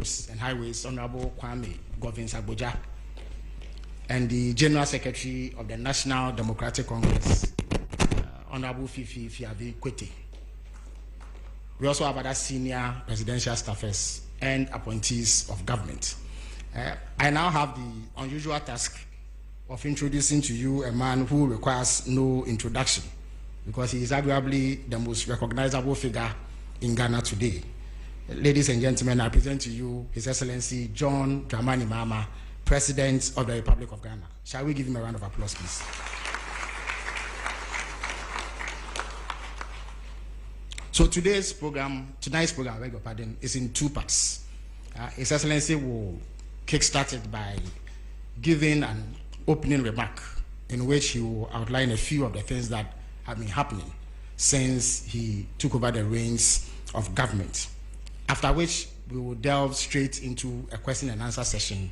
Roads and Highways, Honorable Kwame Govins-Agboja, and the General Secretary of the National Democratic Congress, Honorable Fifi Fiavi Kwete. We also have other senior presidential staffers and appointees of government. I now have the unusual task of introducing to you a man who requires no introduction, because he is arguably the most recognizable figure in Ghana today. Ladies and gentlemen, I present to you His Excellency John Dramani Mahama, President of the Republic of Ghana. Shall we give him a round of applause, please? So tonight's program, I beg your pardon, is in two parts. His Excellency will kickstart it by giving an opening remark in which he will outline a few of the things that have been happening since he took over the reins of government. After which we will delve straight into a question and answer session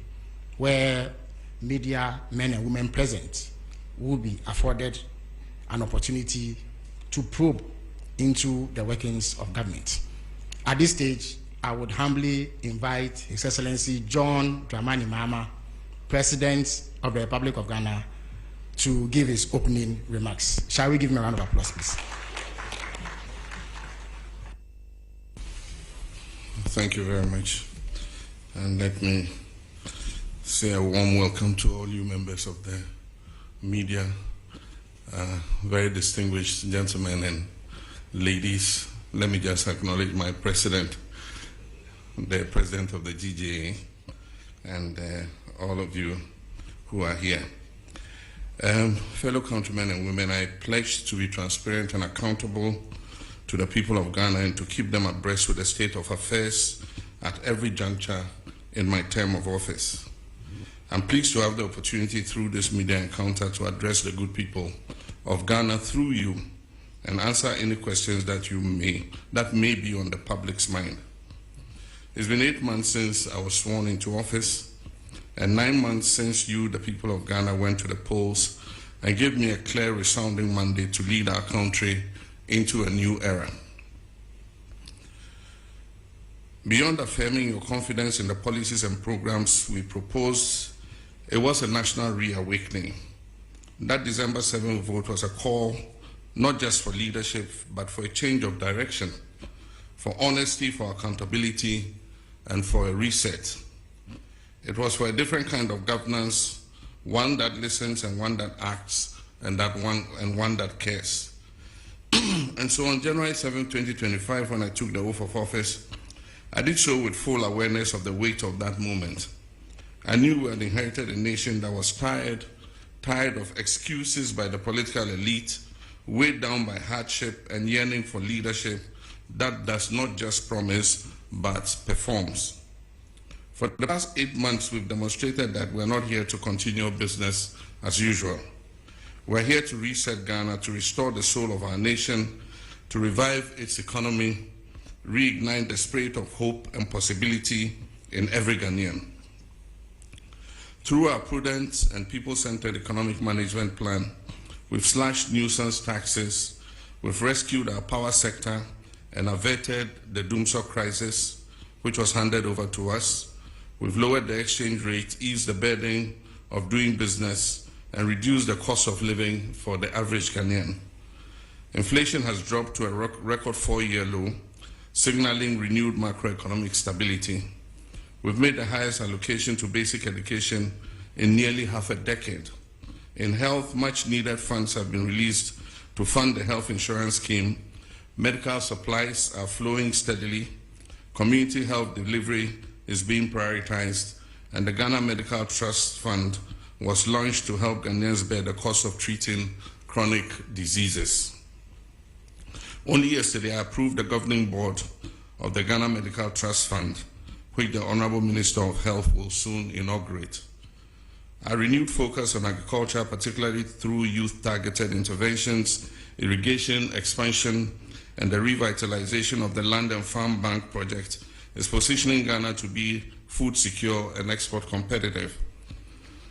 where media men and women present will be afforded an opportunity to probe into the workings of government. At this stage, I would humbly invite His Excellency John Dramani Mahama, President of the Republic of Ghana, to give his opening remarks. Shall we give him a round of applause, please? Thank you very much. And let me say a warm welcome to all you members of the media, very distinguished gentlemen and ladies. Let me just acknowledge my president, the president of the GJA, and all of you who are here. Fellow countrymen and women, I pledge to be transparent and accountable to the people of Ghana and to keep them abreast with the state of affairs at every juncture in my term of office. I'm pleased to have the opportunity through this media encounter to address the good people of Ghana through you and answer any questions that may be on the public's mind. It's been 8 months since I was sworn into office, and 9 months since you, the people of Ghana, went to the polls and gave me a clear, resounding mandate to lead our country into a new era. Beyond affirming your confidence in the policies and programs we proposed, it was a national reawakening. That December 7th vote was a call not just for leadership, but for a change of direction, for honesty, for accountability, and for a reset. It was for a different kind of governance, one that listens and one that acts, and one that cares. And so on January 7, 2025, when I took the oath of office, I did so with full awareness of the weight of that moment. I knew we had inherited a nation that was tired of excuses by the political elite, weighed down by hardship and yearning for leadership that does not just promise, but performs. For the past 8 months, we've demonstrated that we're not here to continue business as usual. We're here to reset Ghana, to restore the soul of our nation, to revive its economy, reignite the spirit of hope and possibility in every Ghanaian. Through our prudent and people-centered economic management plan, we've slashed nuisance taxes, we've rescued our power sector and averted the doomsday crisis, which was handed over to us. We've lowered the exchange rate, eased the burden of doing business, and reduce the cost of living for the average Ghanaian. Inflation has dropped to a record 4-year low, signaling renewed macroeconomic stability. We've made the highest allocation to basic education in nearly half a decade. In health, much needed funds have been released to fund the health insurance scheme. Medical supplies are flowing steadily. Community health delivery is being prioritized, and the Ghana Medical Trust Fund was launched to help Ghanaians bear the cost of treating chronic diseases. Only yesterday, I approved the governing board of the Ghana Medical Trust Fund, which the Honorable Minister of Health will soon inaugurate. A renewed focus on agriculture, particularly through youth-targeted interventions, irrigation, expansion, and the revitalization of the Land and Farm Bank project, is positioning Ghana to be food secure and export competitive.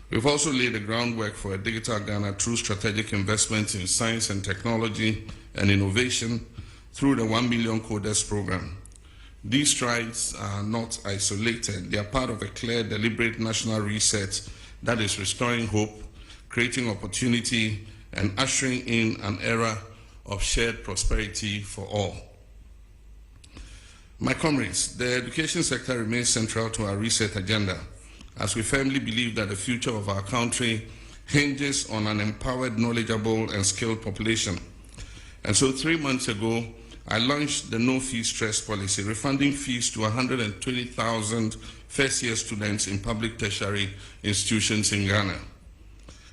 We've also laid the groundwork for a digital Ghana through strategic investments in science and technology and innovation through the 1 Million Coders program. These strides are not isolated. They are part of a clear, deliberate national reset that is restoring hope, creating opportunity, and ushering in an era of shared prosperity for all. My comrades, the education sector remains central to our reset agenda, as we firmly believe that the future of our country hinges on an empowered, knowledgeable, and skilled population. And so 3 months ago, I launched the no-fee stress policy, refunding fees to 120,000 first-year students in public tertiary institutions in Ghana.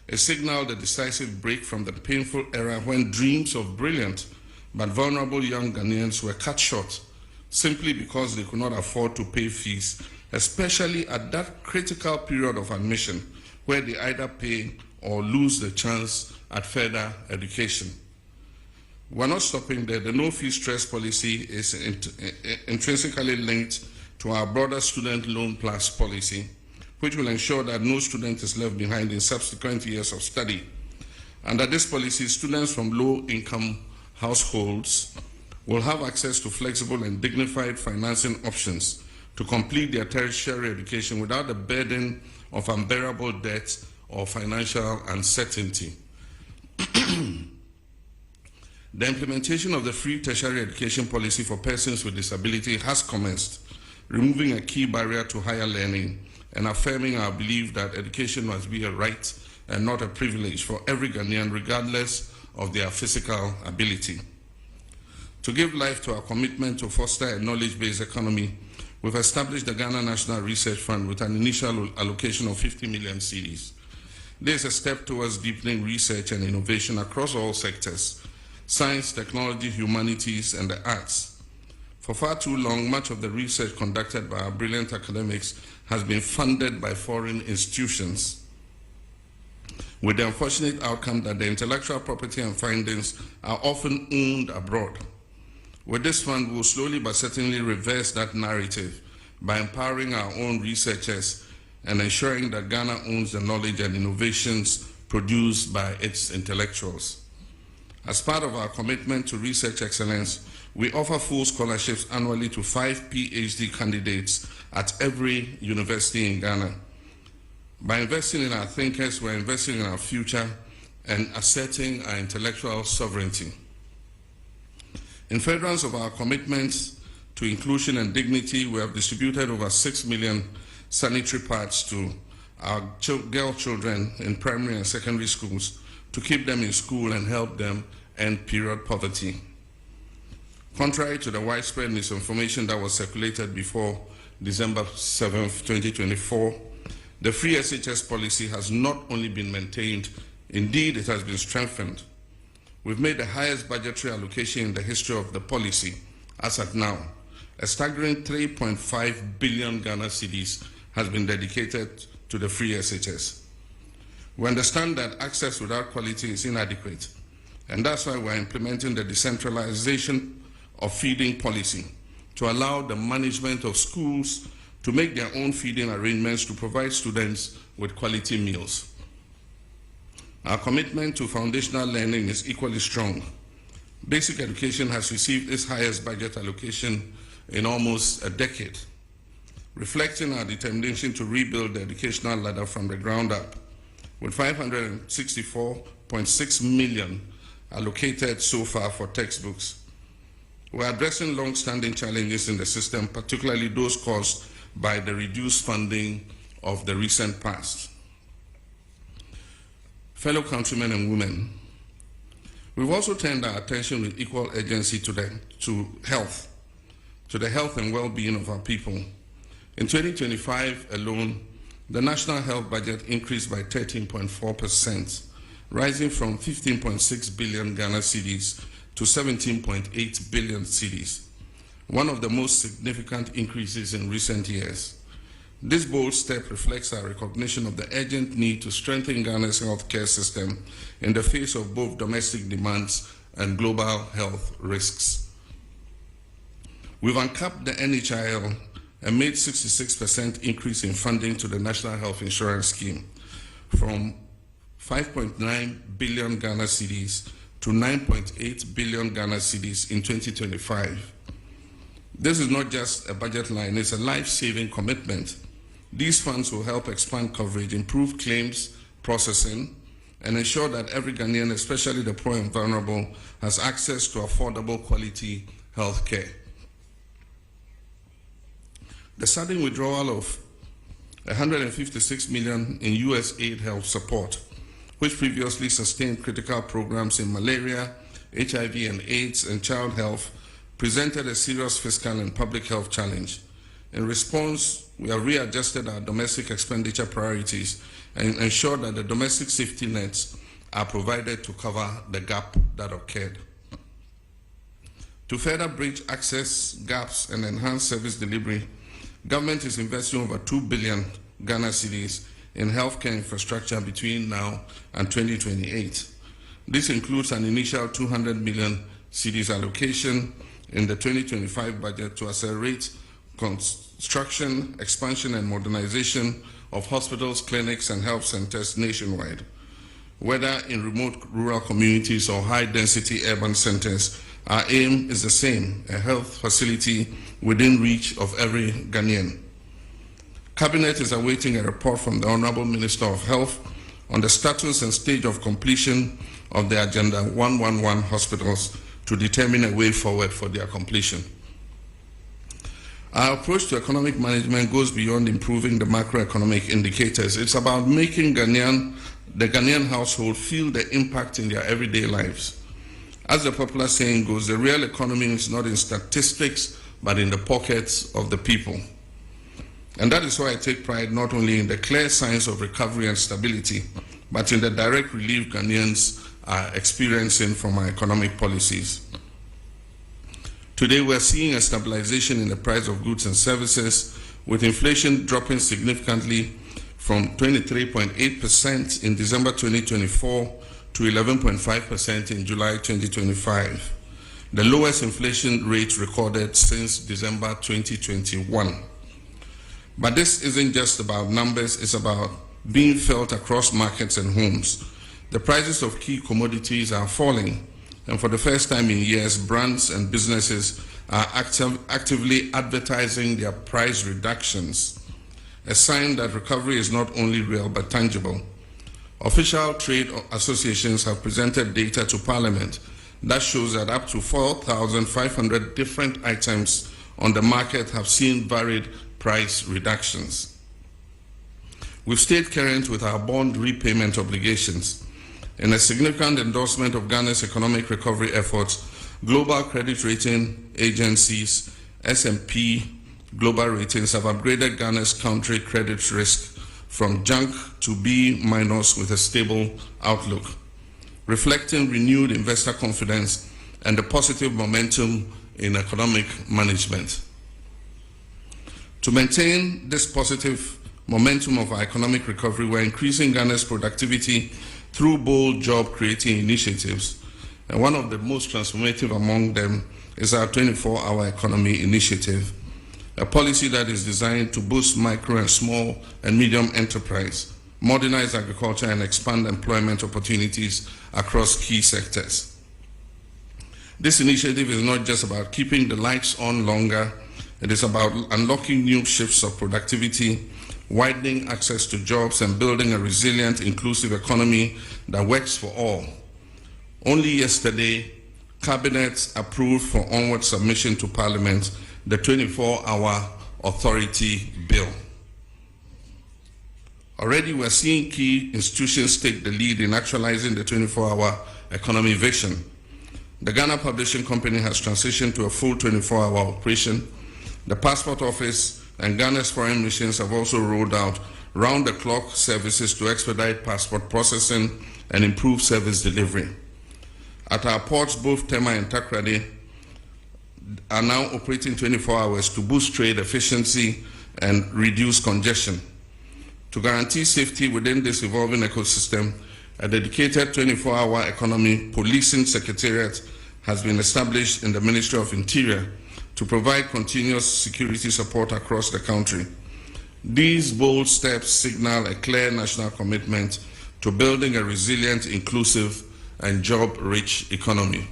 It signaled a decisive break from the painful era when dreams of brilliant but vulnerable young Ghanaians were cut short simply because they could not afford to pay fees, especially at that critical period of admission where they either pay or lose the chance at further education. We're not stopping there. The no-fee stress policy is intrinsically linked to our broader student loan plus policy, which will ensure that no student is left behind in subsequent years of study. Under this policy, students from low-income households will have access to flexible and dignified financing options to complete their tertiary education without the burden of unbearable debt or financial uncertainty. The implementation of the free tertiary education policy for persons with disability has commenced, removing a key barrier to higher learning and affirming our belief that education must be a right and not a privilege for every Ghanaian, regardless of their physical ability. To give life to our commitment to foster a knowledge-based economy, we've established the Ghana National Research Fund with an initial allocation of 50 million cedis. This is a step towards deepening research and innovation across all sectors: science, technology, humanities, and the arts. For far too long, much of the research conducted by our brilliant academics has been funded by foreign institutions, with the unfortunate outcome that the intellectual property and findings are often owned abroad. With this fund, we will slowly but certainly reverse that narrative by empowering our own researchers and ensuring that Ghana owns the knowledge and innovations produced by its intellectuals. As part of our commitment to research excellence, we offer full scholarships annually to 5 PhD candidates at every university in Ghana. By investing in our thinkers, we're investing in our future and asserting our intellectual sovereignty. In furtherance of our commitments to inclusion and dignity, we have distributed over 6 million sanitary pads to our girl children in primary and secondary schools to keep them in school and help them end period poverty. Contrary to the widespread misinformation that was circulated before December 7, 2024, the free SHS policy has not only been maintained, indeed it has been strengthened. We've made the highest budgetary allocation in the history of the policy as at now. A staggering 3.5 billion Ghana cedis has been dedicated to the free SHS. We understand that access without quality is inadequate, and that's why we're implementing the decentralization of feeding policy to allow the management of schools to make their own feeding arrangements to provide students with quality meals. Our commitment to foundational learning is equally strong. Basic education has received its highest budget allocation in almost a decade, reflecting our determination to rebuild the educational ladder from the ground up, with 564.6 million allocated so far for textbooks. We're addressing long-standing challenges in the system, particularly those caused by the reduced funding of the recent past. Fellow countrymen and women, we've also turned our attention with equal urgency to the health and well-being of our people. In 2025 alone, the national health budget increased by 13.4%, rising from 15.6 billion Ghana cedis to 17.8 billion cedis, one of the most significant increases in recent years. This bold step reflects our recognition of the urgent need to strengthen Ghana's healthcare system in the face of both domestic demands and global health risks. We've uncapped the NHIL and made 66% increase in funding to the National Health Insurance Scheme from 5.9 billion Ghana cedis to 9.8 billion Ghana cedis in 2025. This is not just a budget line, it's a life-saving commitment. These funds will help expand coverage, improve claims processing, and ensure that every Ghanaian, especially the poor and vulnerable, has access to affordable quality health care. The sudden withdrawal of $156 million in US aid health support, which previously sustained critical programs in malaria, HIV and AIDS, and child health, presented a serious fiscal and public health challenge. In response, we have readjusted our domestic expenditure priorities and ensured that the domestic safety nets are provided to cover the gap that occurred. To further bridge access gaps and enhance service delivery, government is investing over 2 billion Ghana cedis in healthcare infrastructure between now and 2028. This includes an initial 200 million cedis allocation in the 2025 budget to accelerate construction, expansion, and modernization of hospitals, clinics, and health centers nationwide. Whether in remote rural communities or high-density urban centers, our aim is the same: a health facility within reach of every Ghanaian. Cabinet is awaiting a report from the Honorable Minister of Health on the status and stage of completion of the Agenda 111 hospitals to determine a way forward for their completion. Our approach to economic management goes beyond improving the macroeconomic indicators. It's about making the Ghanaian household feel the impact in their everyday lives. As the popular saying goes, the real economy is not in statistics, but in the pockets of the people. And that is why I take pride not only in the clear signs of recovery and stability, but in the direct relief Ghanaians are experiencing from our economic policies. Today, we're seeing a stabilization in the price of goods and services, with inflation dropping significantly from 23.8% in December 2024 to 11.5% in July 2025, the lowest inflation rate recorded since December 2021. But this isn't just about numbers, it's about being felt across markets and homes. The prices of key commodities are falling, and for the first time in years, brands and businesses are actively advertising their price reductions, a sign that recovery is not only real but tangible. Official trade associations have presented data to Parliament that shows that up to 4,500 different items on the market have seen varied price reductions. We've stayed current with our bond repayment obligations. In a significant endorsement of Ghana's economic recovery efforts, global credit rating agencies, S&P Global Ratings, have upgraded Ghana's country credit risk from junk to B- with a stable outlook, reflecting renewed investor confidence and the positive momentum in economic management. To maintain this positive momentum of our economic recovery, we're increasing Ghana's productivity through bold job-creating initiatives. And one of the most transformative among them is our 24-hour economy initiative, a policy that is designed to boost micro and small and medium enterprise, modernize agriculture, and expand employment opportunities across key sectors. This initiative is not just about keeping the lights on longer, it is about unlocking new shifts of productivity, widening access to jobs, and building a resilient, inclusive economy that works for all. Only yesterday, Cabinet approved for onward submission to Parliament the 24-hour authority bill. Already we're seeing key institutions take the lead in actualizing the 24-hour economy vision. The Ghana Publishing Company has transitioned to a full 24-hour operation. The Passport Office and Ghana's foreign missions have also rolled out round-the-clock services to expedite passport processing and improve service delivery. At our ports, both Tema and Takrady are now operating 24 hours to boost trade efficiency and reduce congestion. To guarantee safety within this evolving ecosystem, a dedicated 24-hour economy policing secretariat has been established in the Ministry of Interior to provide continuous security support across the country. These bold steps signal a clear national commitment to building a resilient, inclusive, and job-rich economy.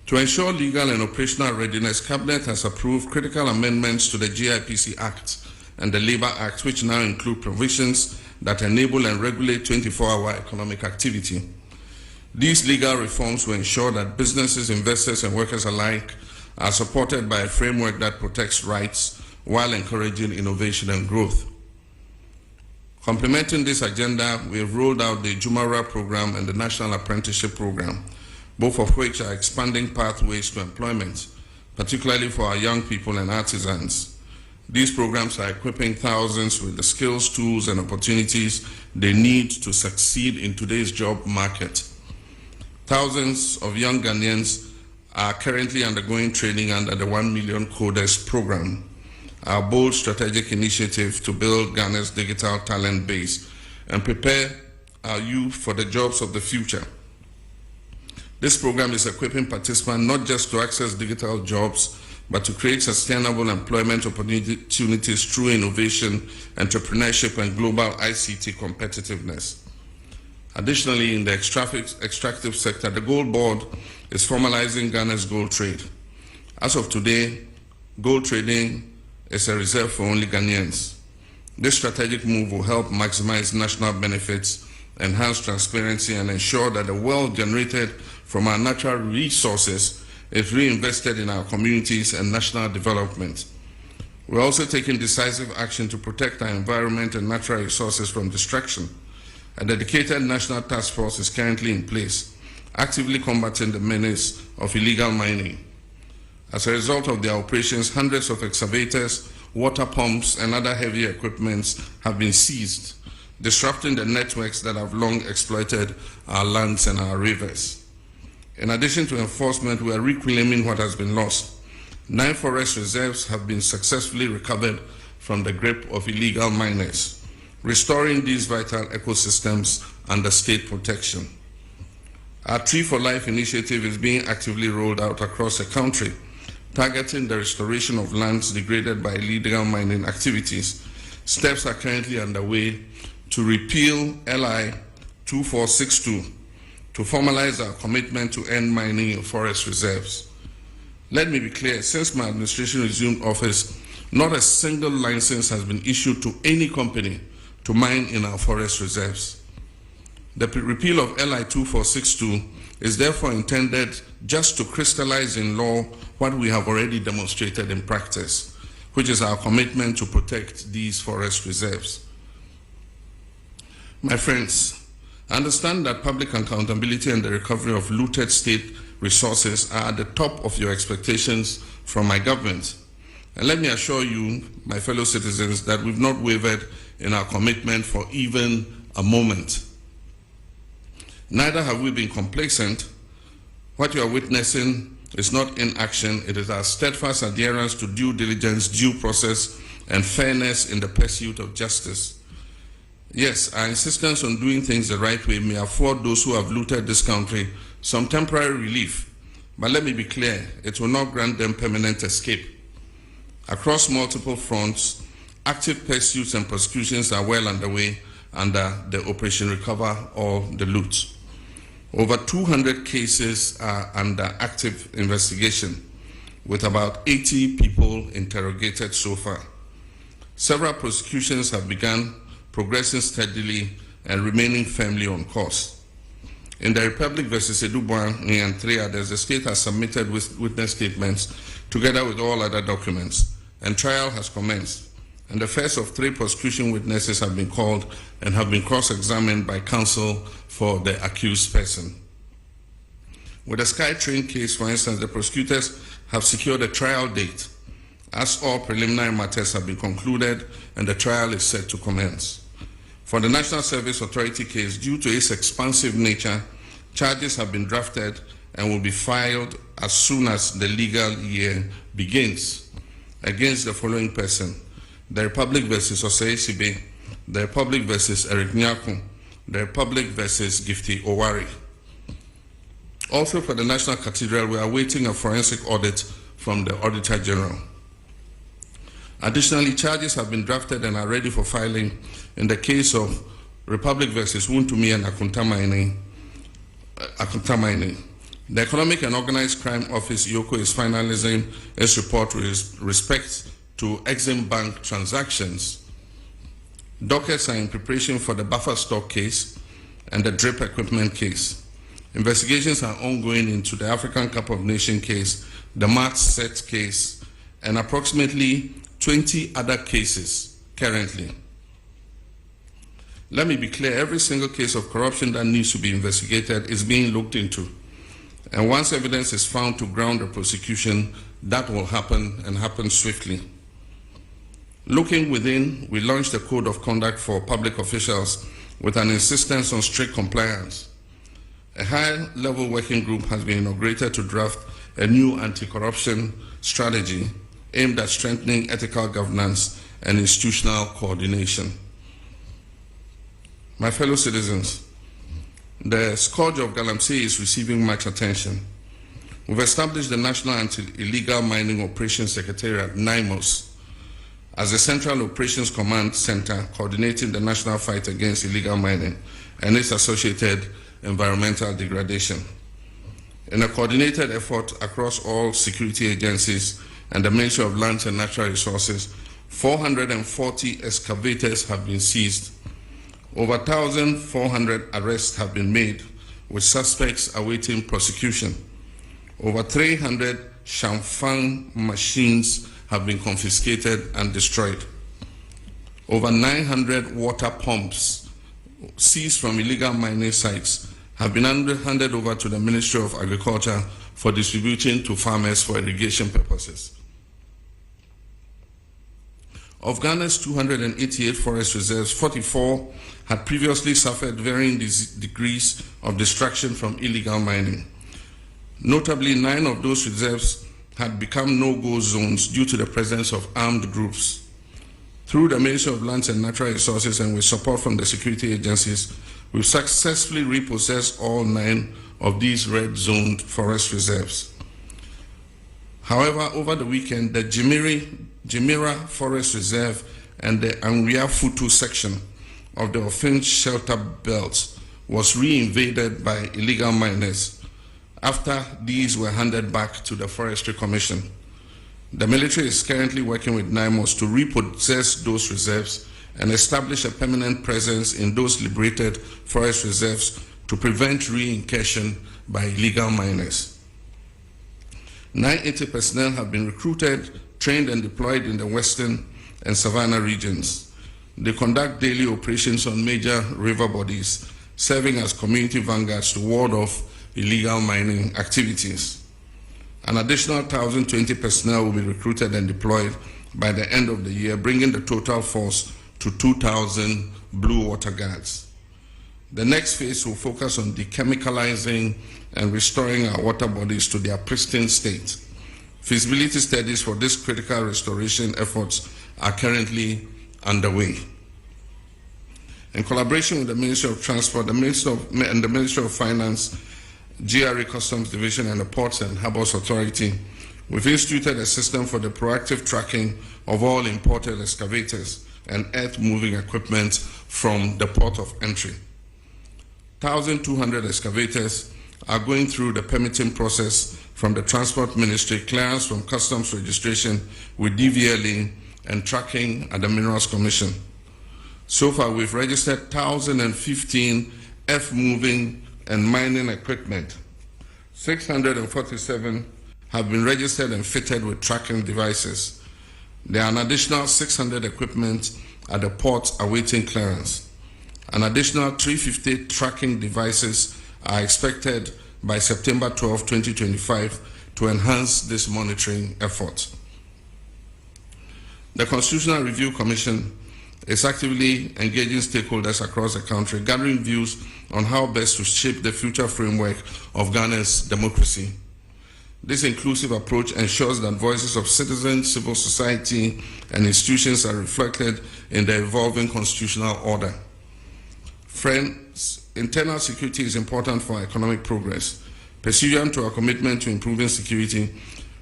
To ensure legal and operational readiness, Cabinet has approved critical amendments to the GIPC Act and the Labour Act, which now include provisions that enable and regulate 24-hour economic activity. These legal reforms will ensure that businesses, investors, and workers alike are supported by a framework that protects rights while encouraging innovation and growth. Complementing this agenda, we have rolled out the Jumara program and the National Apprenticeship Program, both of which are expanding pathways to employment, particularly for our young people and artisans. These programs are equipping thousands with the skills, tools, and opportunities they need to succeed in today's job market. Thousands of young Ghanaians are currently undergoing training under the 1 Million Coders program, our bold strategic initiative to build Ghana's digital talent base and prepare our youth for the jobs of the future. This program is equipping participants not just to access digital jobs, but to create sustainable employment opportunities through innovation, entrepreneurship, and global ICT competitiveness. Additionally, in the extractive sector, the Gold Board is formalizing Ghana's gold trade. As of today, gold trading is a reserve for only Ghanaians. This strategic move will help maximize national benefits, enhance transparency, and ensure that the wealth generated from our natural resources is reinvested in our communities and national development. We're also taking decisive action to protect our environment and natural resources from destruction. A dedicated national task force is currently in place, actively combating the menace of illegal mining. As a result of their operations, hundreds of excavators, water pumps, and other heavy equipment have been seized, disrupting the networks that have long exploited our lands and our rivers. In addition to enforcement, we are reclaiming what has been lost. 9 forest reserves have been successfully recovered from the grip of illegal miners, restoring these vital ecosystems under state protection. Our Tree for Life initiative is being actively rolled out across the country, targeting the restoration of lands degraded by illegal mining activities. Steps are currently underway to repeal LI 2462 to formalize our commitment to end mining in forest reserves. Let me be clear, since my administration resumed office, not a single license has been issued to any company to mine in our forest reserves. The repeal of LI 2462 is therefore intended just to crystallize in law what we have already demonstrated in practice, which is our commitment to protect these forest reserves. My friends, I understand that public accountability and the recovery of looted state resources are at the top of your expectations from my government. And let me assure you, my fellow citizens, that we've not wavered in our commitment for even a moment. Neither have we been complacent. What you are witnessing is not inaction, it is our steadfast adherence to due diligence, due process, and fairness in the pursuit of justice. Yes, our insistence on doing things the right way may afford those who have looted this country some temporary relief, but let me be clear, it will not grant them permanent escape. Across multiple fronts, active pursuits and prosecutions are well underway under the Operation Recover or the Loot. Over 200 cases are under active investigation, with about 80 people interrogated so far. Several prosecutions have begun, progressing steadily and remaining firmly on course. In the Republic versus Edubuan and 3 others, the state has submitted witness statements together with all other documents, and trial has commenced. And the first of 3 prosecution witnesses have been called and have been cross-examined by counsel for the accused person. With the SkyTrain case, for instance, the prosecutors have secured a trial date, as all preliminary matters have been concluded and the trial is set to commence. For the National Service Authority case, due to its expansive nature, charges have been drafted and will be filed as soon as the legal year begins against the following person: the Republic versus Osei Sibe, the Republic versus Eric Nyaku, the Republic versus Gifty Owari. Also for the National Cathedral, we are awaiting a forensic audit from the Auditor General. Additionally, charges have been drafted and are ready for filing in the case of Republic versus Wuntumi and Akunta Mining. The Economic and Organized Crime Office, EOCO, is finalizing its report with respect to Exim Bank transactions. Dockets are in preparation for the buffer stock case and the drip equipment case. Investigations are ongoing into the African Cup of Nations case, the March set case, and approximately 20 other cases currently. Let me be clear, every single case of corruption that needs to be investigated is being looked into. And once evidence is found to ground the prosecution, that will happen and happen swiftly. Looking within, we launched a code of conduct for public officials with an insistence on strict compliance. A high-level working group has been inaugurated to draft a new anti-corruption strategy aimed at strengthening ethical governance and institutional coordination. My fellow citizens, the scourge of galamsey is receiving much attention. We've established the National Anti-Illegal Mining Operations Secretariat, NIMOS, as the Central Operations Command Center coordinating the national fight against illegal mining and its associated environmental degradation. In a coordinated effort across all security agencies and the Ministry of Lands and Natural Resources, 440 excavators have been seized. Over 1,400 arrests have been made, with suspects awaiting prosecution. Over 300 Shamfang machines have been confiscated and destroyed. Over 900 water pumps seized from illegal mining sites have been handed over to the Ministry of Agriculture for distributing to farmers for irrigation purposes. Of Ghana's 288 forest reserves, 44 had previously suffered varying degrees of destruction from illegal mining. Notably, 9 of those reserves had become no-go zones due to the presence of armed groups. Through the Ministry of Lands and Natural Resources and with support from the security agencies, we've successfully repossessed all 9 of these red-zoned forest reserves. However, over the weekend, the Jimira Forest Reserve and the Anria Futu section of the Ofinch Shelter Belt was re-invaded by illegal miners after these were handed back to the Forestry Commission. The military is currently working with NIMOS to repossess those reserves and establish a permanent presence in those liberated forest reserves to prevent re-incursion by illegal miners. 980 personnel have been recruited, trained and deployed in the Western and Savannah regions. They conduct daily operations on major river bodies, serving as community vanguards to ward off illegal mining activities. An additional 1,020 personnel will be recruited and deployed by the end of the year, bringing the total force to 2,000 blue water guards. The next phase will focus on dechemicalizing and restoring our water bodies to their pristine state. Feasibility studies for this critical restoration efforts are currently underway. In collaboration with the Ministry of Transport, the Ministry of Finance, GRA Customs Division, and the Ports and Harbours Authority, we've instituted a system for the proactive tracking of all imported excavators and earth-moving equipment from the port of entry. 1,200 excavators are going through the permitting process from the Transport Ministry, clearance from Customs registration with DVLA, and tracking at the Minerals Commission. So far, we've registered 1,015 earth-moving and mining equipment. 647 have been registered and fitted with tracking devices. There are an additional 600 equipment at the ports awaiting clearance. An additional 350 tracking devices are expected by September 12, 2025 to enhance this monitoring effort. The Constitutional Review Commission is actively engaging stakeholders across the country, gathering views on how best to shape the future framework of Ghana's democracy. This inclusive approach ensures that voices of citizens, civil society, and institutions are reflected in the evolving constitutional order. Friends, internal security is important for economic progress. Pursuant to our commitment to improving security,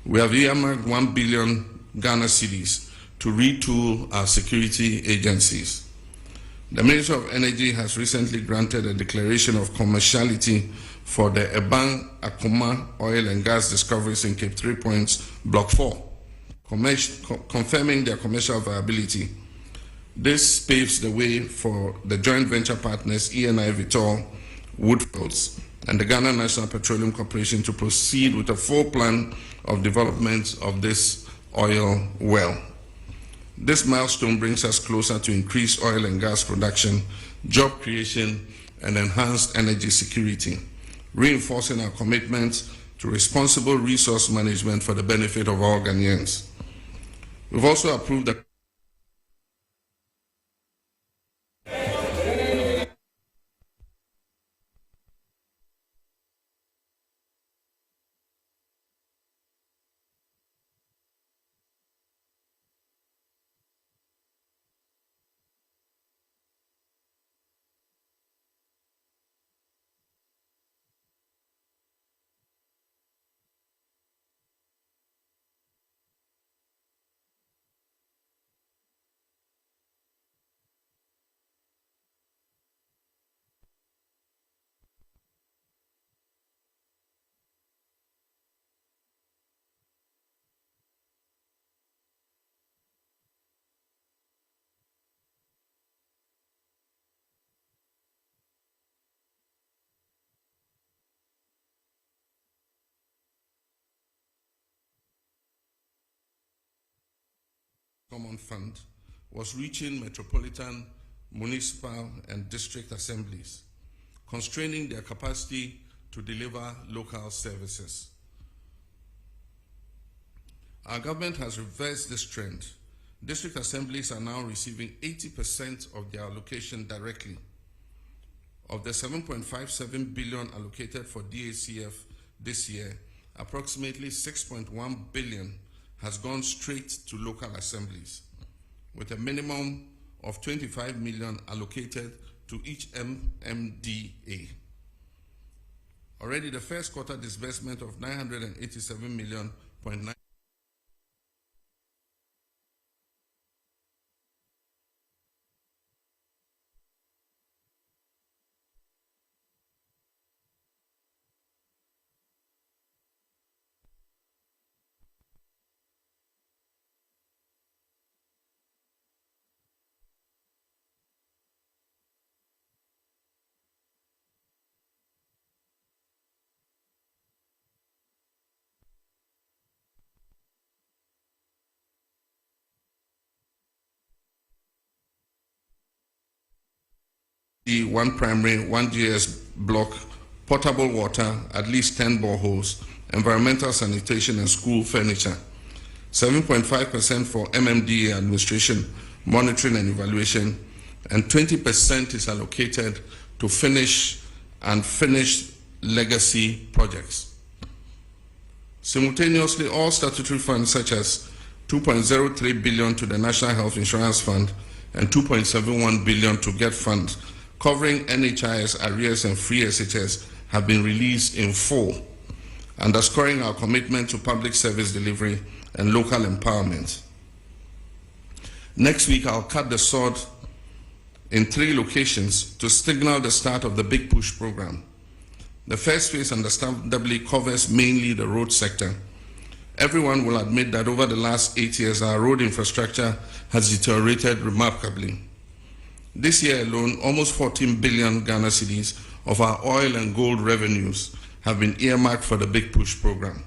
we have earmarked 1 billion Ghana cedis to retool our security agencies. The Ministry of Energy has recently granted a declaration of commerciality for the Ebang Akuma oil and gas discoveries in Cape 3 Points, Block 4, confirming their commercial viability. This paves the way for the joint venture partners ENI Vitol, Woodfields, and the Ghana National Petroleum Corporation to proceed with a full plan of development of this oil well. This milestone brings us closer to increased oil and gas production, job creation, and enhanced energy security, reinforcing our commitment to responsible resource management for the benefit of all Ghanaians. We've also approved the Common Fund was reaching metropolitan, municipal, and district assemblies, constraining their capacity to deliver local services. Our government has reversed this trend. District assemblies are now receiving 80% of their allocation directly. Of the 7.57 billion allocated for DACF this year, approximately 6.1 billion has gone straight to local assemblies, with a minimum of 25 million allocated to each MMDA. Already the first quarter disbursement of 987 million one primary, one GS block, potable water, at least 10 boreholes, environmental sanitation and school furniture. 7.5% for MMDA administration, monitoring and evaluation, and 20% is allocated to finish and finished legacy projects. Simultaneously, all statutory funds such as 2.03 billion to the National Health Insurance Fund and 2.71 billion to GET Fund, covering NHIS, arrears, and free SHS, have been released in full, underscoring our commitment to public service delivery and local empowerment. Next week, I'll cut the sword in 3 locations to signal the start of the Big Push program. The first phase, understandably, covers mainly the road sector. Everyone will admit that over the last 8 years, our road infrastructure has deteriorated remarkably. This year alone, almost 14 billion Ghana cedis of our oil and gold revenues have been earmarked for the Big Push program.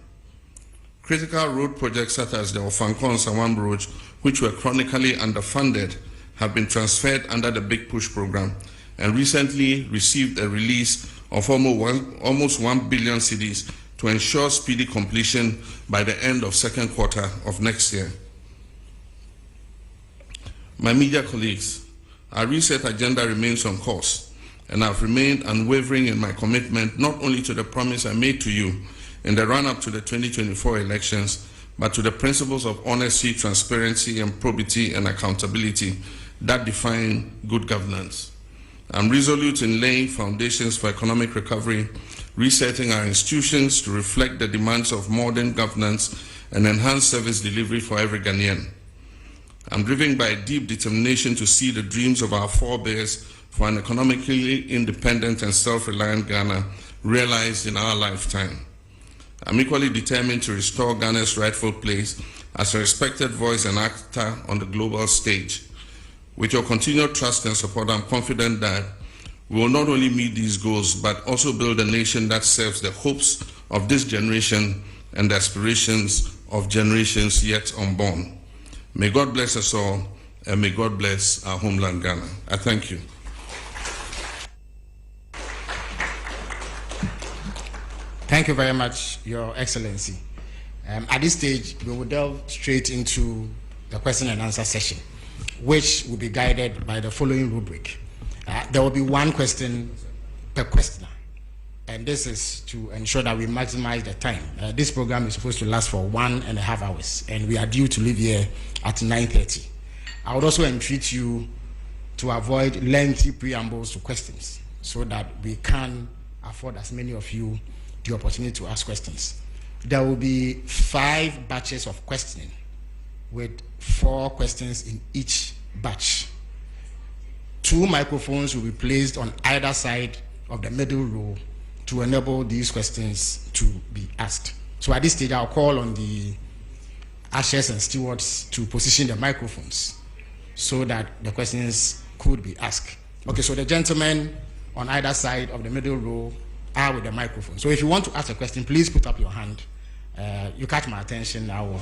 Critical road projects such as the Ofankor and Sawam roads, which were chronically underfunded, have been transferred under the Big Push program and recently received a release of almost 1 billion cedis to ensure speedy completion by the end of second quarter of next year. My media colleagues, our reset agenda remains on course, and I've remained unwavering in my commitment not only to the promise I made to you in the run-up to the 2024 elections, but to the principles of honesty, transparency, and probity and accountability that define good governance. I'm resolute in laying foundations for economic recovery, resetting our institutions to reflect the demands of modern governance and enhanced service delivery for every Ghanaian. I'm driven by deep determination to see the dreams of our forebears for an economically independent and self-reliant Ghana realized in our lifetime. I'm equally determined to restore Ghana's rightful place as a respected voice and actor on the global stage. With your continued trust and support, I'm confident that we will not only meet these goals, but also build a nation that serves the hopes of this generation and the aspirations of generations yet unborn. May God bless us all, and may God bless our homeland, Ghana. I thank you. Thank you very much, Your Excellency. At this stage, we will delve straight into the question and answer session, which will be guided by the following rubric. There will be one question per questioner, and this is to ensure that we maximize the time. This program is supposed to last for 1.5 hours, and we are due to leave here at 9:30. I would also entreat you to avoid lengthy preambles to questions so that we can afford as many of you the opportunity to ask questions. There will be 5 batches of questioning with 4 questions in each batch. 2 microphones will be placed on either side of the middle row to enable these questions to be asked. So at this stage, I'll call on the ushers and stewards to position the microphones so that the questions could be asked. Okay, so the gentlemen on either side of the middle row are with the microphone. So if you want to ask a question, please put up your hand. You catch my attention now.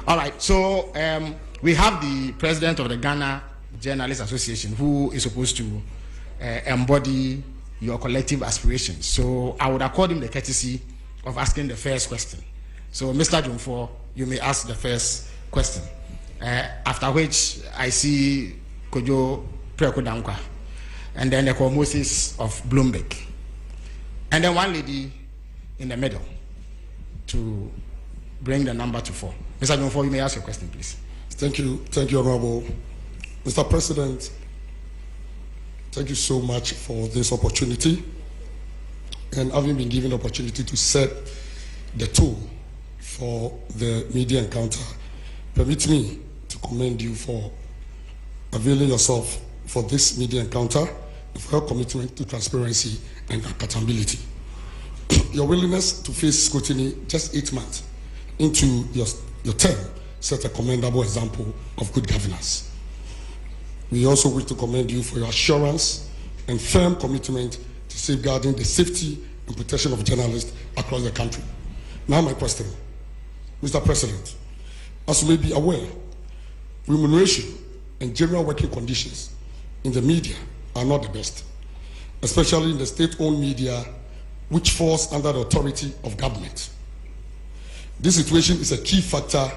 All right, so we have the president of the Ghana Journalists Association who is supposed to embody your collective aspirations. So I would accord him the courtesy of asking the first question. So Mr. Jumfo, you may ask the first question. After which I see Kojo Prekodankwa, and then the Moses of Bloomberg, and then one lady in the middle to bring the number to 4. Mr. Jumfo, you may ask your question, please. Thank you, Honorable. Mr. President, thank you so much for this opportunity, and having been given the opportunity to set the tone for the media encounter. Permit me to commend you for availing yourself for this media encounter and for your commitment to transparency and accountability. Your willingness to face scrutiny just 8 months into your term set a commendable example of good governance. We also wish to commend you for your assurance and firm commitment to safeguarding the safety and protection of journalists across the country. Now my question, Mr. President, as you may be aware, remuneration and general working conditions in the media are not the best, especially in the state-owned media, which falls under the authority of government. This situation is a key factor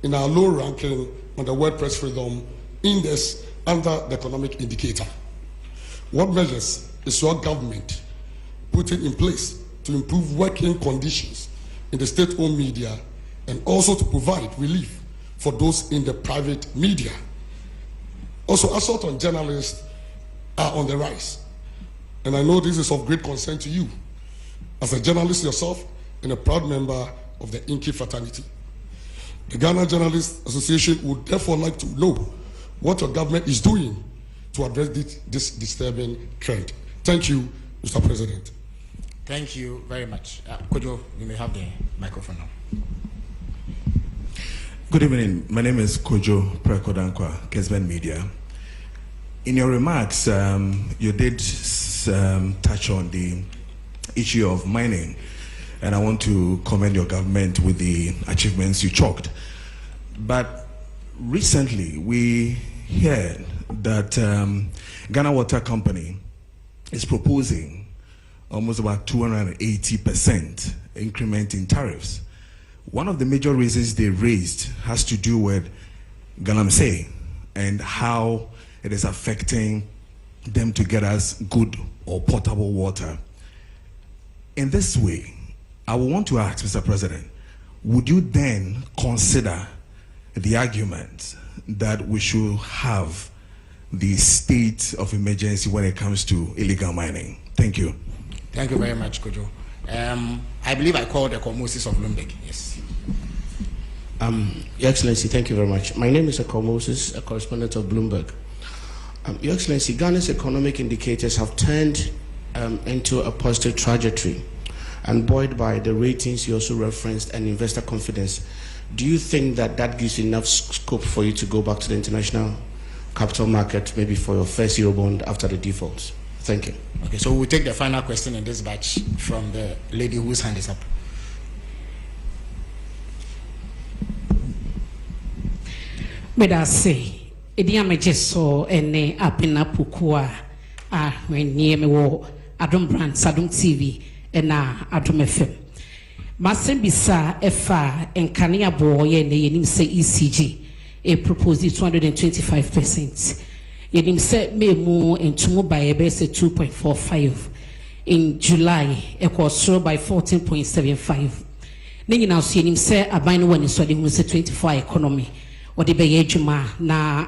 in our low ranking on the World Press Freedom Index under the economic indicator. What measures is your government putting in place to improve working conditions in the state-owned media and also to provide relief for those in the private media? Also, assault on journalists are on the rise, and I know this is of great concern to you as a journalist yourself and a proud member of the Inky fraternity. The Ghana Journalists Association would therefore like to know what your government is doing to address this disturbing trend. Thank you, Mr. President. Thank you very much. Kojo, you may have the microphone now. Good evening. My name is Kojo Prekodankwa, Kesben Media. In your remarks, you did touch on the issue of mining, and I want to commend your government with the achievements you chalked. But recently, we heard that Ghana Water Company is proposing almost about 280% increment in tariffs. One of the major reasons they raised has to do with galamsey and how it is affecting them to get us good or potable water. In this way, I would want to ask, Mr. President, would you then consider the argument that we should have the state of emergency when it comes to illegal mining? Thank you. Thank you very much, Kojo. I believe I called the Moses of Bloomberg. Yes. Your Excellency, thank you very much. My name is Akol Moses, a correspondent of Bloomberg. Your Excellency, Ghana's economic indicators have turned into a positive trajectory, and buoyed by the ratings you also referenced and investor confidence. Do you think that that gives enough scope for you to go back to the international capital market, maybe for your first Eurobond after the defaults? Thank you. Okay, so we'll take the final question in this batch from the lady whose hand is up. Medase, Idiame Jesso, ene apina pukua, when near me wo, Adom Brand, Sadum TV, and Adom FM. Masembisa, Efa, and Kania boy, and the Yenim say ECG, a proposed 225%. Yenim said me more and to move by a base 2.45. In July, it was through by 14.75. Then now see him say a bind one is so the 24 economy. Or the Bayejuma na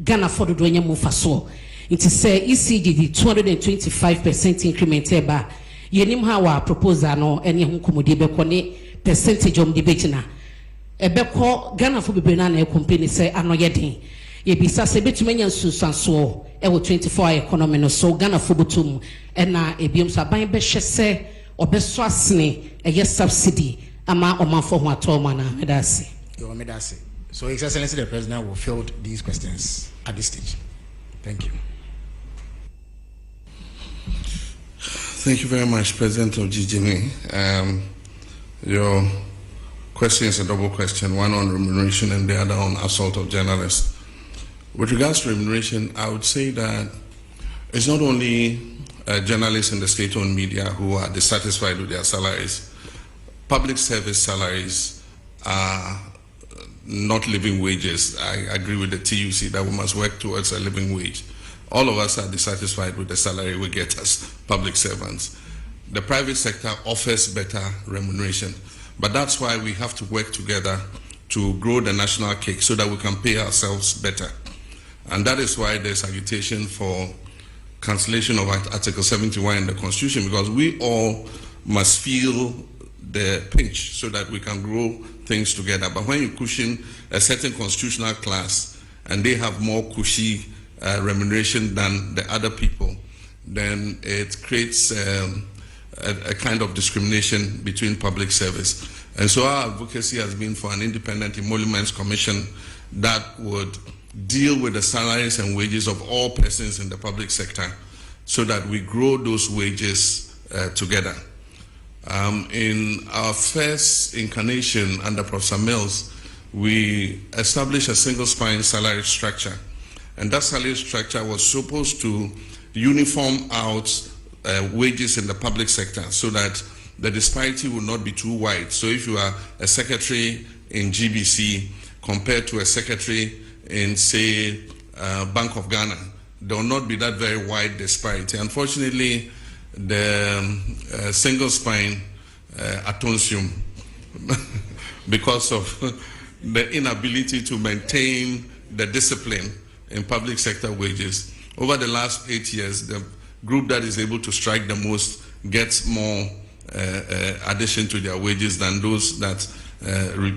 Ghana for the Duenya Mufaso. It is say ECG the 225% increment eba. Yenim hawa proposal no any hunkumudi bekone percentage of debate na. Ebeko Ghana for Bibena na company say ano yedin. Yebisa se betumenya nsusanso e wo 24 economy no so Ghana for butum na ebiom sa ban be hwese obeso asene eye subsidy ama omanfo ho atoma na medase. Yo medase. So, His Excellency the President will field these questions at this stage. Thank you. Thank you very much, President of GGME. Your question is a double question, one on remuneration and the other on assault of journalists. With regards to remuneration, I would say that it's not only journalists in the state-owned media who are dissatisfied with their salaries. Public service salaries are not living wages. I agree with the TUC that we must work towards a living wage. All of us are dissatisfied with the salary we get as public servants. The private sector offers better remuneration, but that's why we have to work together to grow the national cake so that we can pay ourselves better. And that is why there's agitation for cancellation of Article 71 in the Constitution, because we all must feel the pinch so that we can grow things together. But when you cushion a certain constitutional class and they have more cushy remuneration than the other people, then it creates a kind of discrimination between public service. And so our advocacy has been for an independent emoluments commission that would deal with the salaries and wages of all persons in the public sector so that we grow those wages together. In our first incarnation under Professor Mills, we established a single spine salary structure. And that salary structure was supposed to uniform out wages in the public sector so that the disparity will not be too wide. So if you are a secretary in GBC compared to a secretary in, say, Bank of Ghana, there will not be that very wide disparity. Unfortunately, the single spine atonsium, because of the inability to maintain the discipline in public sector wages. Over the last 8 years, the group that is able to strike the most gets more addition to their wages than those that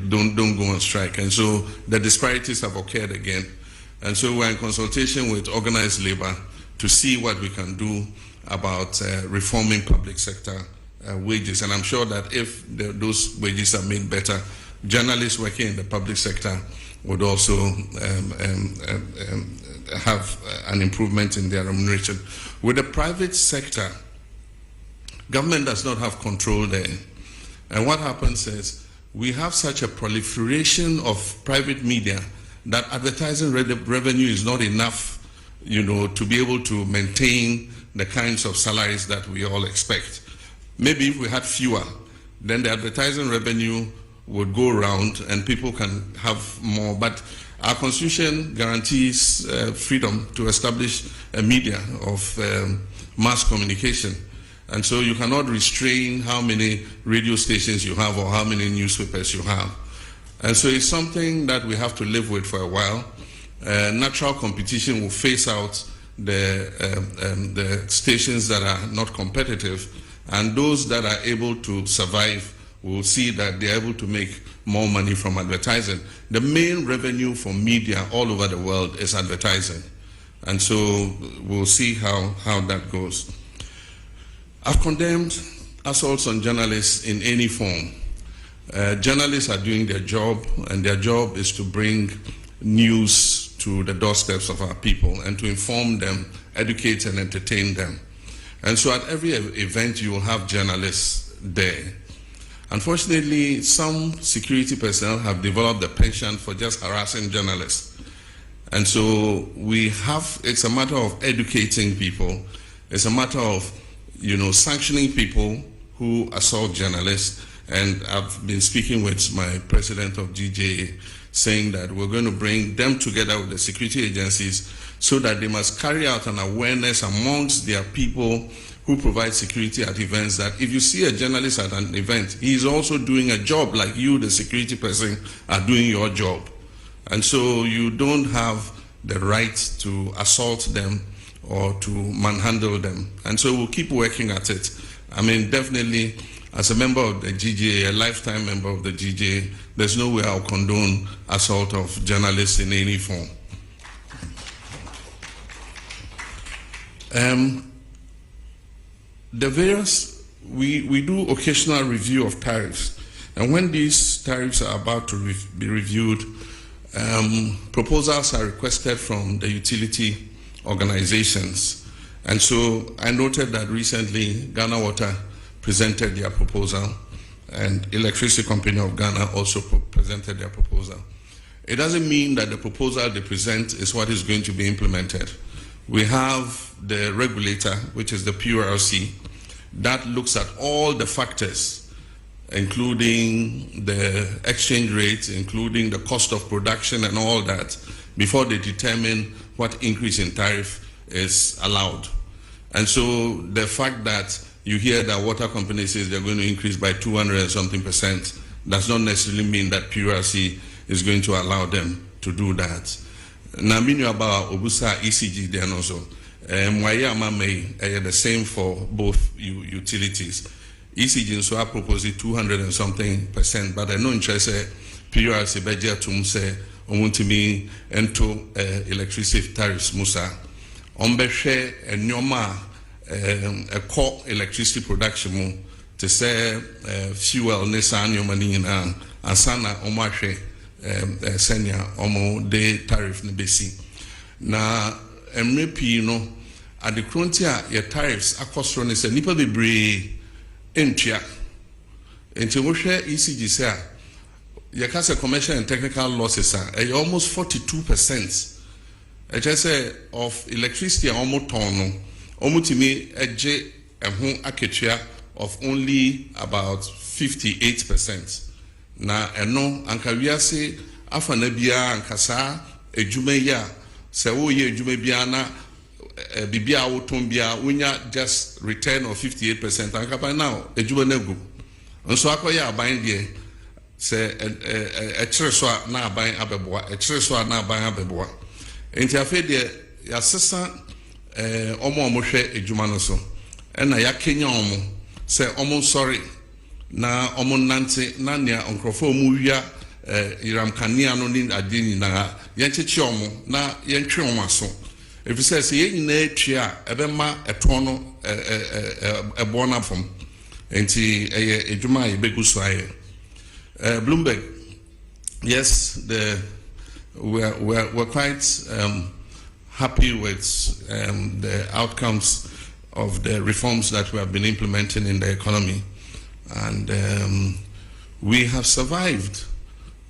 don't go on strike. And so the disparities have occurred again. And so we're in consultation with organized labor to see what we can do about reforming public sector wages. And I'm sure that if those wages are made better, journalists working in the public sector would also have an improvement in their remuneration. With the private sector, government does not have control there. And what happens is we have such a proliferation of private media that advertising revenue is not enough, to be able to maintain the kinds of salaries that we all expect. Maybe if we had fewer, then the advertising revenue would go around and people can have more. But our constitution guarantees freedom to establish a media of mass communication. And so you cannot restrain how many radio stations you have or how many newspapers you have. And so it's something that we have to live with for a while. Natural competition will phase out the stations that are not competitive, and those that are able to survive will see that they're able to make more money from advertising. The main revenue for media all over the world is advertising. And so we'll see how that goes. I've condemned assaults on journalists in any form. Journalists are doing their job, and their job is to bring news to the doorsteps of our people and to inform them, educate and entertain them. And so at every event you will have journalists there. Unfortunately, some security personnel have developed a penchant for just harassing journalists. And so it's a matter of educating people. It's a matter of, sanctioning people who assault journalists. And I've been speaking with my president of GJA, saying that we're going to bring them together with the security agencies so that they must carry out an awareness amongst their people who provide security at events, that if you see a journalist at an event, he's also doing a job like you, the security person, are doing your job. And so you don't have the right to assault them or to manhandle them. And so we'll keep working at it. I mean, definitely, as a member of the GJA, a lifetime member of the GJA, there's no way I'll condone assault of journalists in any form. We do occasional review of tariffs. And when these tariffs are about to be reviewed, proposals are requested from the utility organizations. And so I noted that recently Ghana Water presented their proposal, and Electricity Company of Ghana also presented their proposal. It doesn't mean that the proposal they present is what is going to be implemented. We have the regulator, which is the PURC, that looks at all the factors, including the exchange rates, including the cost of production and all that, before they determine what increase in tariff is allowed. And so the fact that you hear that water company says they're going to increase by 200 and something% does not necessarily mean that PURC is going to allow them to do that. Now, meaning about Obusa ECG then also, the same for both utilities. ECG so I propose 200 and something%, but I know interest PURC budget to say me into electricity tariffs musa. Share and nyoma a core electricity production to say fuel nesan nyoma and sana omashe senya omo de tariff nebesi. Na MRP no at the frontier your tariffs across run is a nipa bebre entia. Enti wo hwe ECG say your case commercial and technical losses are almost 42%. I just say of electricity almost ton almost to me a aketua of only about 58%. Na eno anka wiase afa na bia ankasa edwuma ya se wo ye edwuma bia na bibia wo ton bia wonya just return of 58%. anka by now edwuma na gu nso akoya aban de se e kire so na aban abeboa e kire so na aban abeboa enti afa de ya sesa omo hwe edwuma no so na ya kenya omo se omo sorry na omo nante na nia onkrofo omu wia iram kania no ni adini na yenchechi omo na yentwe omo aso efise se yen na etwa ebema eton no ebo na fom enti edwuma ye begu so aye Bloomberg, yes, we're quite happy with the outcomes of the reforms that we have been implementing in the economy. And we have survived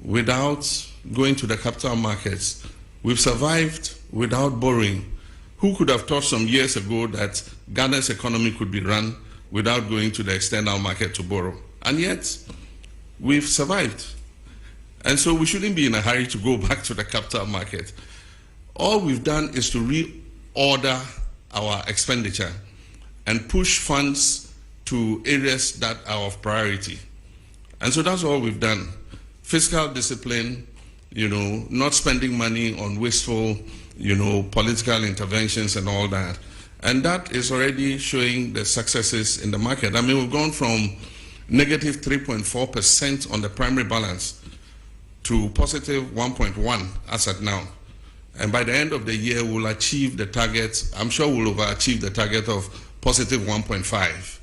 without going to the capital markets. We've survived without borrowing. Who could have thought some years ago that Ghana's economy could be run without going to the external market to borrow? And yet, we've survived. And so we shouldn't be in a hurry to go back to the capital market. All we've done is to reorder our expenditure and push funds to areas that are of priority. And so that's all we've done. Fiscal discipline, not spending money on wasteful, political interventions and all that. And that is already showing the successes in the market. I mean, we've gone from negative 3.4% on the primary balance to positive 1.1 as at now. And by the end of the year, we'll achieve the target. I'm sure we'll overachieve the target of positive 1.5.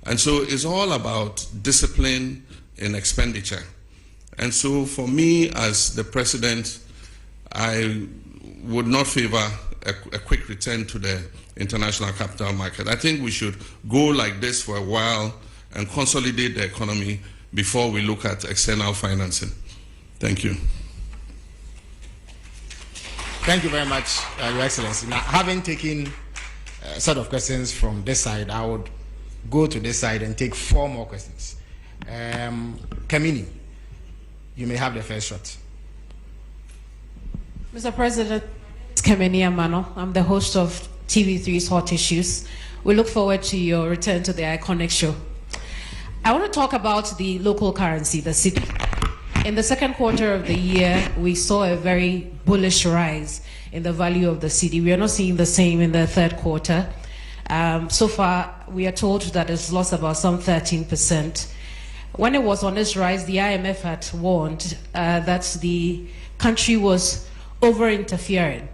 And so it's all about discipline in expenditure. And so for me as the president, I would not favor a quick return to the international capital market. I think we should go like this for a while and consolidate the economy before we look at external financing. Thank you. Thank you very much, Your Excellency. Now, having taken a set of questions from this side, I would go to this side and take 4 more questions. Kamini, you may have the first shot. Mr. President, it's Kamini Amano. I'm the host of TV3's Hot Issues. We look forward to your return to the iconic show. I want to talk about the local currency, the cedi. In the second quarter of the year, we saw a very bullish rise in the value of the cedi. We are not seeing the same in the third quarter. So far, we are told that it's lost about some 13%. When it was on its rise, the IMF had warned that the country was over-interfering,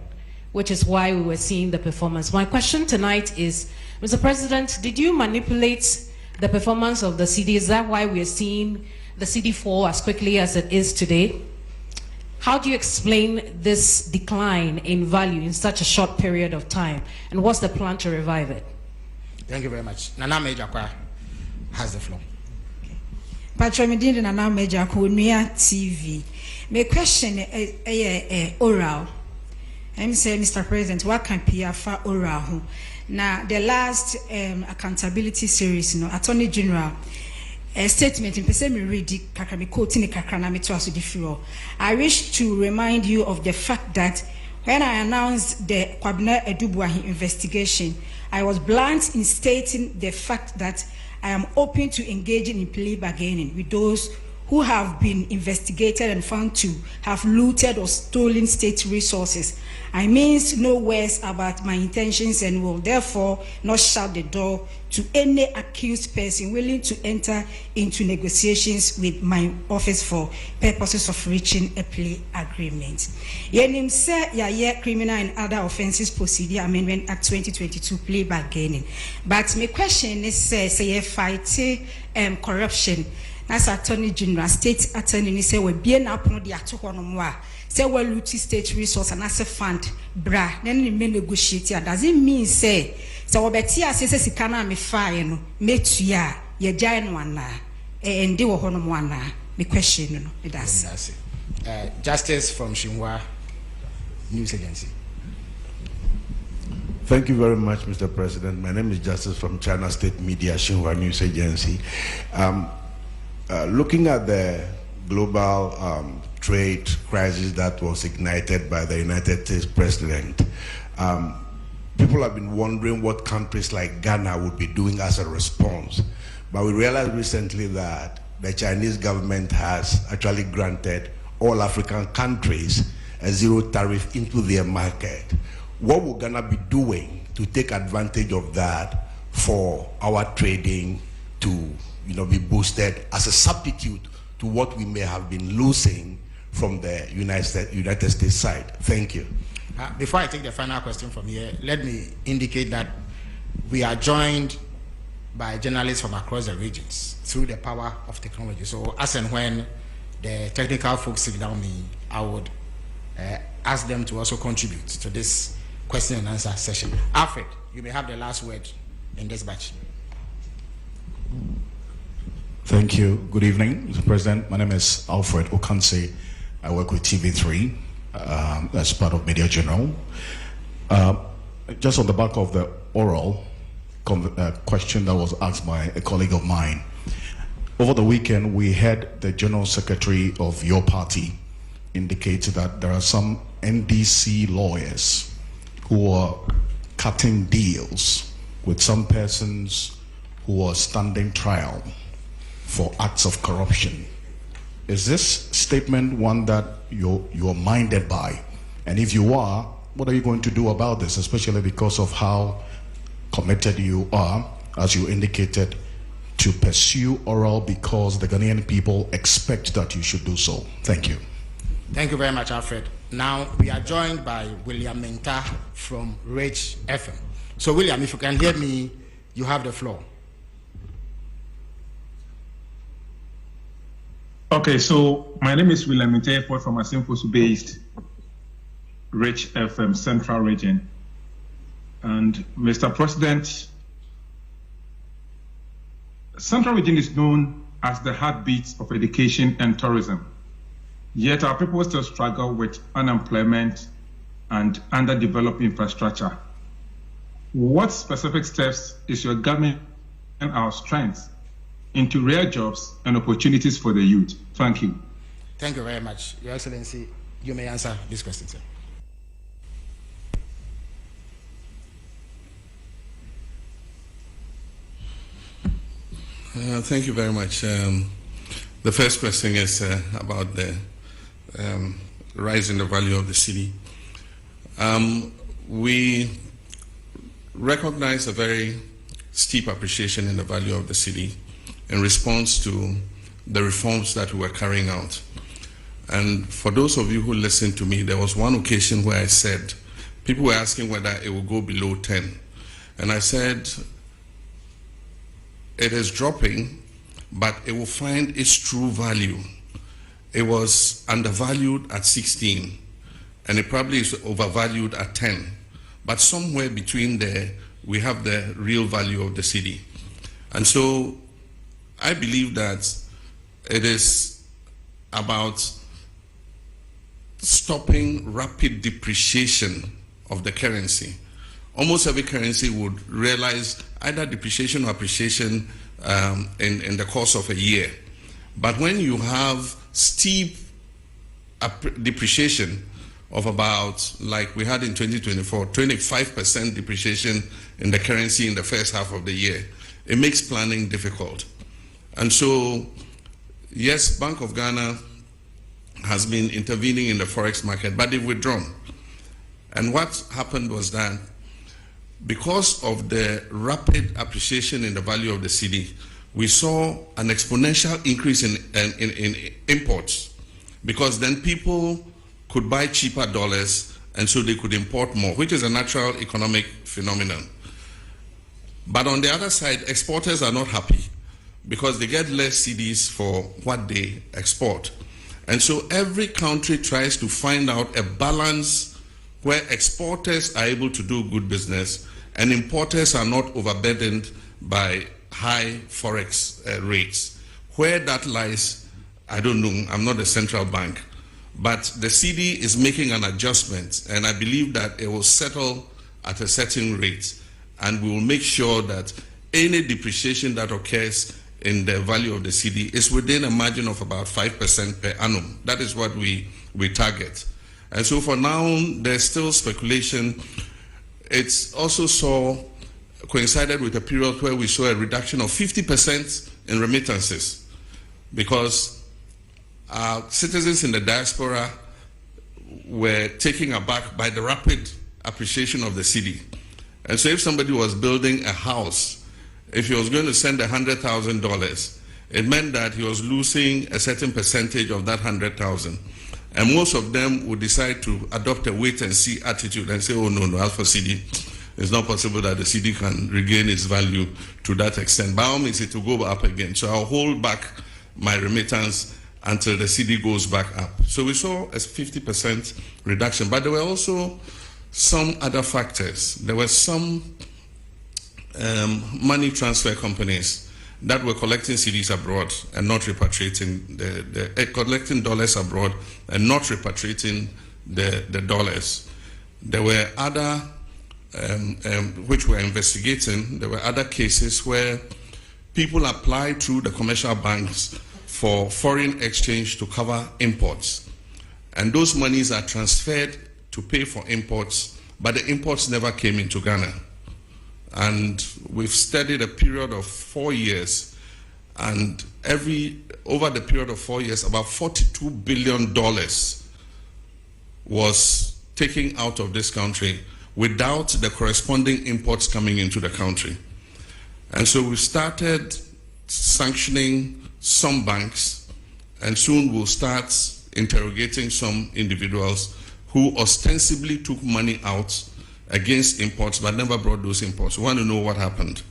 which is why we were seeing the performance. My question tonight is, Mr. President, did you manipulate the performance of the cedi? Is that why we are seeing the cedi fall as quickly as it is today? How do you explain this decline in value in such a short period of time? And what's the plan to revive it? Thank you very much. Nana Mejakwa has the floor. Patramidin Nana Mejakwa, Nia TV. My question is oral. I'm saying, Mr. President, what can PFA oral? Now, the last accountability series, Attorney General, a statement in Pesemi Redi Kakami quoting Kakrana to us the I wish to remind you of the fact that when I announced the Kwabena Edubwahi investigation, I was blunt in stating the fact that I am open to engaging in plea bargaining with those who have been investigated and found to have looted or stolen state resources. I mean no words about my intentions and will therefore not shut the door to any accused person willing to enter into negotiations with my office for purposes of reaching a plea agreement. Yenim se ya criminal and other offenses procedure amendment act 2022 plea bargaining. But my question is say fight corruption. As Attorney General, State Attorney say we be na upon the atohonomwa. Say we loot state resource and as a fund bra. Then we may negotiate. Does it mean say we beti asese sikana me fire no me tuya ye giant one na and they were honomwana. Me question no it does. Justice from Shinwa News Agency. Thank you very much, Mr. President. My name is Justice from China State Media Shinwa News Agency. Looking at the global trade crisis that was ignited by the United States President, people have been wondering what countries like Ghana would be doing as a response. But we realized recently that the Chinese government has actually granted all African countries a zero tariff into their market. What will Ghana be doing to take advantage of that for our trading to be boosted as a substitute to what we may have been losing from the United States side? Thank you. Before I take the final question from here, let me indicate that we are joined by journalists from across the regions through the power of technology. So as and when the technical folks signal me, I would ask them to also contribute to this question and answer session. Alfred, you may have the last word in this batch. Thank you. Good evening, Mr. President. My name is Alfred Okanse. I work with TV3 as part of Media General. Just on the back of the oral question that was asked by a colleague of mine, over the weekend we had the General Secretary of your party indicate that there are some NDC lawyers who are cutting deals with some persons who are standing trial for acts of corruption. Is this statement one that you're minded by? And if you are, what are you going to do about this, especially because of how committed you are, as you indicated, to pursue oral because the Ghanaian people expect that you should do so? Thank you. Thank you very much, Alfred. Now we are joined by William Menta from Rich FM. So William, if you can hear me, you have the floor. Okay, so my name is William Menta from Asimfosu-based Rich FM Central Region. And Mr. President, Central Region is known as the heartbeat of education and tourism. Yet our people still struggle with unemployment and underdeveloped infrastructure. What specific steps is your government and our strengths into real jobs and opportunities for the youth? Thank you. Thank you very much, Your Excellency. You may answer this question, sir. Thank you very much. The first question is about the rise in the value of the city. We recognize a very steep appreciation in the value of the city in response to the reforms that we were carrying out. And for those of you who listened to me, there was one occasion where I said, people were asking whether it will go below 10. And I said, it is dropping, but it will find its true value. It was undervalued at 16, and it probably is overvalued at 10. But somewhere between there, we have the real value of the city. And so I believe that it is about stopping rapid depreciation of the currency. Almost every currency would realize either depreciation or appreciation in the course of a year. But when you have steep depreciation of about, like we had in 2024, 25% depreciation in the currency in the first half of the year, it makes planning difficult. And so, yes, Bank of Ghana has been intervening in the forex market, but they've withdrawn. And what happened was that because of the rapid appreciation in the value of the cedi, we saw an exponential increase in imports, because then people could buy cheaper dollars and so they could import more, which is a natural economic phenomenon. But on the other side, exporters are not happy because they get less cedis for what they export. And so every country tries to find out a balance where exporters are able to do good business and importers are not overburdened by high forex rates. Where that lies, I don't know. I'm not a central bank. But the cedi is making an adjustment, and I believe that it will settle at a certain rate, and we will make sure that any depreciation that occurs in the value of the cedi is within a margin of about 5% per annum. That is what we target. And so for now, there's still speculation. It's also coincided with a period where we saw a reduction of 50% in remittances, because citizens in the diaspora were taken aback by the rapid appreciation of the cedi. And so if somebody was building a house, if he was going to send $100,000, it meant that he was losing a certain percentage of that 100,000. And most of them would decide to adopt a wait-and-see attitude and say, oh, no, as for cedi, it's not possible that the cedi can regain its value to that extent. By all means, it will go up again. So I'll hold back my remittance until the cedi goes back up. So we saw a 50% reduction, but there were also some other factors. There were some money transfer companies that were collecting cedis abroad and not repatriating collecting dollars abroad and not repatriating the dollars. There were other which we're investigating. There were other cases where people applied through the commercial banks for foreign exchange to cover imports, and those monies are transferred to pay for imports, but the imports never came into Ghana. And we've studied a period of 4 years, and over the period of 4 years, about $42 billion was taken out of this country without the corresponding imports coming into the country. And so we started sanctioning some banks, and soon we'll start interrogating some individuals who ostensibly took money out against imports but never brought those imports. We want to know what happened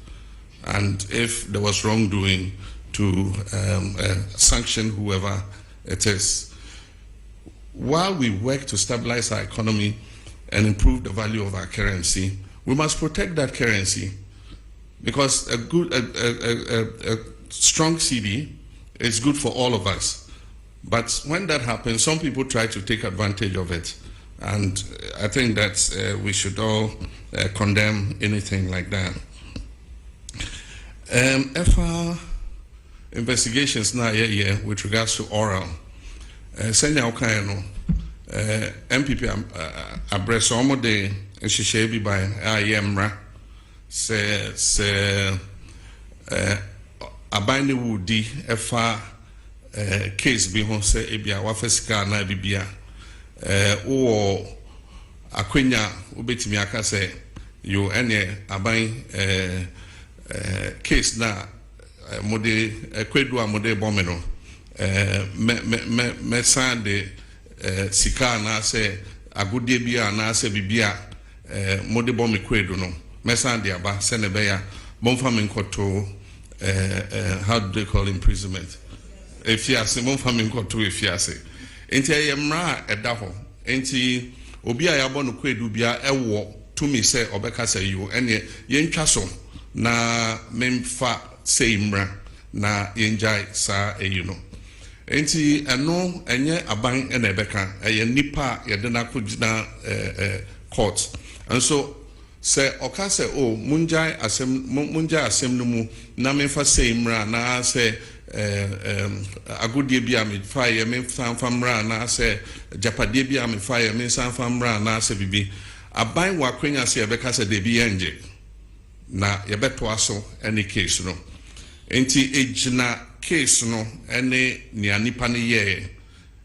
and if there was wrongdoing to sanction whoever it is. While we work to stabilize our economy and improve the value of our currency, we must protect that currency, because a strong CD is good for all of us. But when that happens, some people try to take advantage of it. And I think that we should all condemn anything like that. FR investigations now with regards to oral. Senya Okayano, MPP abreso omode nhihye bi by ayemra se abane wudi efa case bi ho se ebia wafesika na bibia o akwenya obetimi aka se yo ene aban case na mode kwedu amode bomeno me sande sika na se agudie bia na se bibia mode bom kwedu no me sande aba se ne be ya bomfa me nkoto how do they call imprisonment efiase bomfa me nkoto efiase enti ayemra edaho enti obi a yabo no kwedu bia ewo tumi se obeka se yo ene yentwa so na memfa seimra na yenjai sa eyuno enti eno enye aban ena ebeka eye nipa yede na kugina court and so say oka say oh munjai asem no mu na memfa seimra na say agudie bia me fa ye me famra na say japade bia me fa ye me famra na say bibi aban wakwenya say ebeka say de bi enje na yebeto aso any case no enti ejina case no any nia nipa ne ye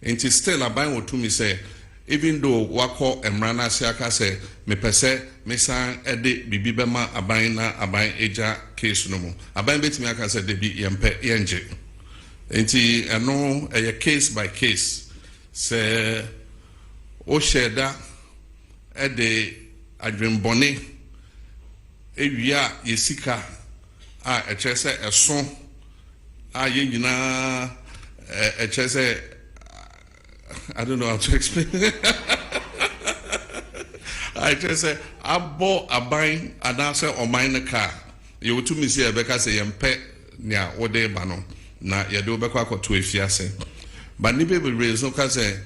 enti still aban wotumi say even though wako emra na ase aka say me pese me san ede bibi bema aban na aban eja case no mu aban betimi aka say de bi yempe yenje enti eno a case by case say o sheda ede adwembone ewia yesika a echese eso a yegyina echese I don't know how to explain I just say abo aban anase oman car you to me say ebeka say yempe nia wode ba no na yede obekwa akoto efiase but ni be reason ka say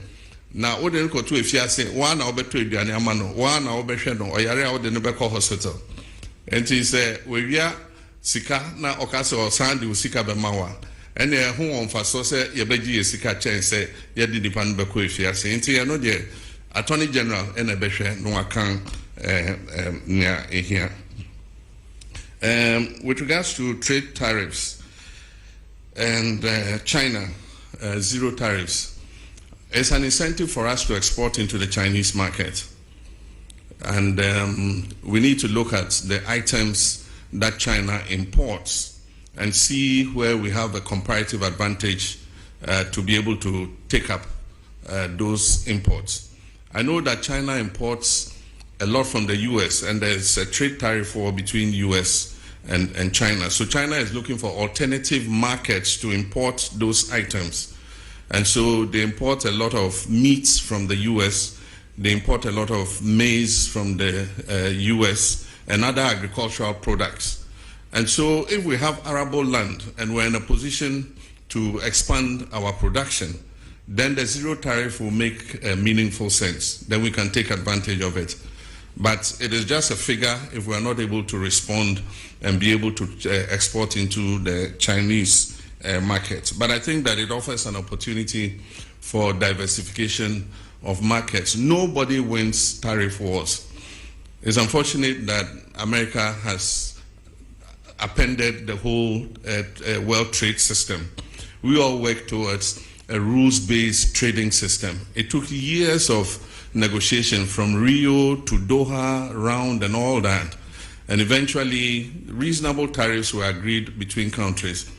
na wode nkoto efiase wa na obeto aduane ama no wa na obehwe no oyare a wode no beko hospital enti say we wia sika na okase o sande sika be mawa ene ho wonfa so se yebeji yesika chen se yedi nipa no beko efiase enti ye no de Attorney General ene behwe no akan nia ehia. With regards to trade tariffs and China zero tariffs, it's an incentive for us to export into the Chinese market, and we need to look at the items that China imports and see where we have a comparative advantage to be able to take up those imports. I know that China imports a lot from the US, and there's a trade tariff war between US and China. So China is looking for alternative markets to import those items. And so they import a lot of meats from the US, they import a lot of maize from the US and other agricultural products. And so if we have arable land and we're in a position to expand our production, then the zero tariff will make meaningful sense. Then we can take advantage of it. But it is just a figure if we are not able to respond and be able to export into the Chinese market. But I think that it offers an opportunity for diversification of markets. Nobody wins tariff wars. It's unfortunate that America has appended the whole world trade system. We all work towards a rules-based trading system. It took years of negotiation from Rio to Doha round and all that, and eventually reasonable tariffs were agreed between countries.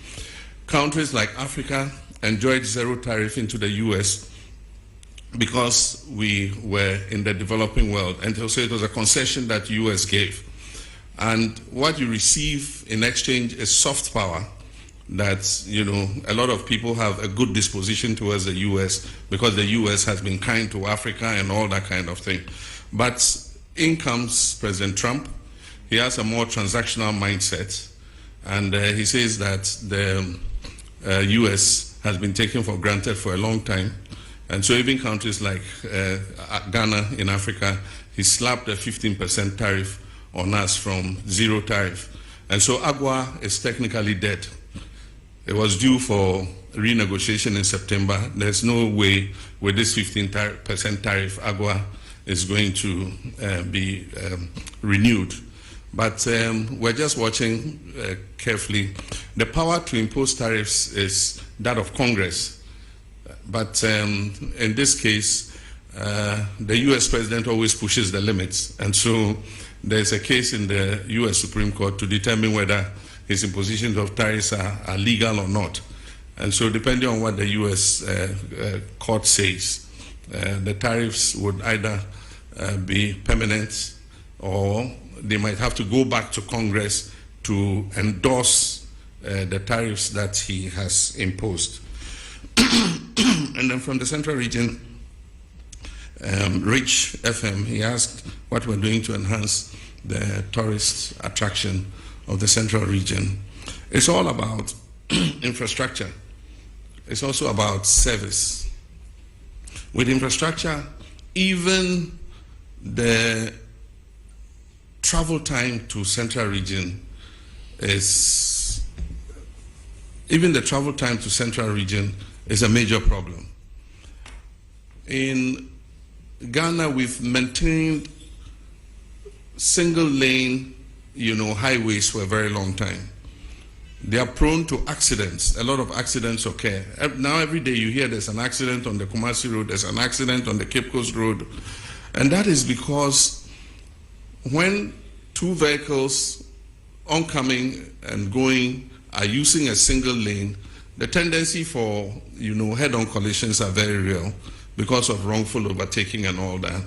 countries like Africa enjoyed zero tariff into the US because we were in the developing world. And so it was a concession that US gave. And what you receive in exchange is soft power that, you know, a lot of people have a good disposition towards the US because the US has been kind to Africa and all that kind of thing. But in comes President Trump. He has a more transactional mindset. And he says that the US has been taken for granted for a long time. And so even countries like Ghana in Africa, he slapped a 15% tariff on us from zero tariff. And so AGWA is technically dead. It was due for renegotiation in September. There's no way with this 15% tariff AGWA is going to be renewed. But we're just watching carefully. The power to impose tariffs is that of Congress. But in this case, the US president always pushes the limits. And so there's a case in the US Supreme Court to determine whether his impositions of tariffs are legal or not. And so depending on what the US court says, the tariffs would either be permanent or they might have to go back to Congress to endorse the tariffs that he has imposed. And then from the Central Region, Rich FM, he asked what we're doing to enhance the tourist attraction of the Central Region. It's all about infrastructure. It's also about service. With infrastructure, even the travel time to Central Region is, even the travel time to Central Region is a major problem. In Ghana, we've maintained single lane, highways for a very long time. They are prone to accidents. A lot of accidents occur. Now every day you hear there's an accident on the Kumasi Road, there's an accident on the Cape Coast Road. And that is because when two vehicles oncoming and going are using a single lane, the tendency for, head-on collisions are very real because of wrongful overtaking and all that.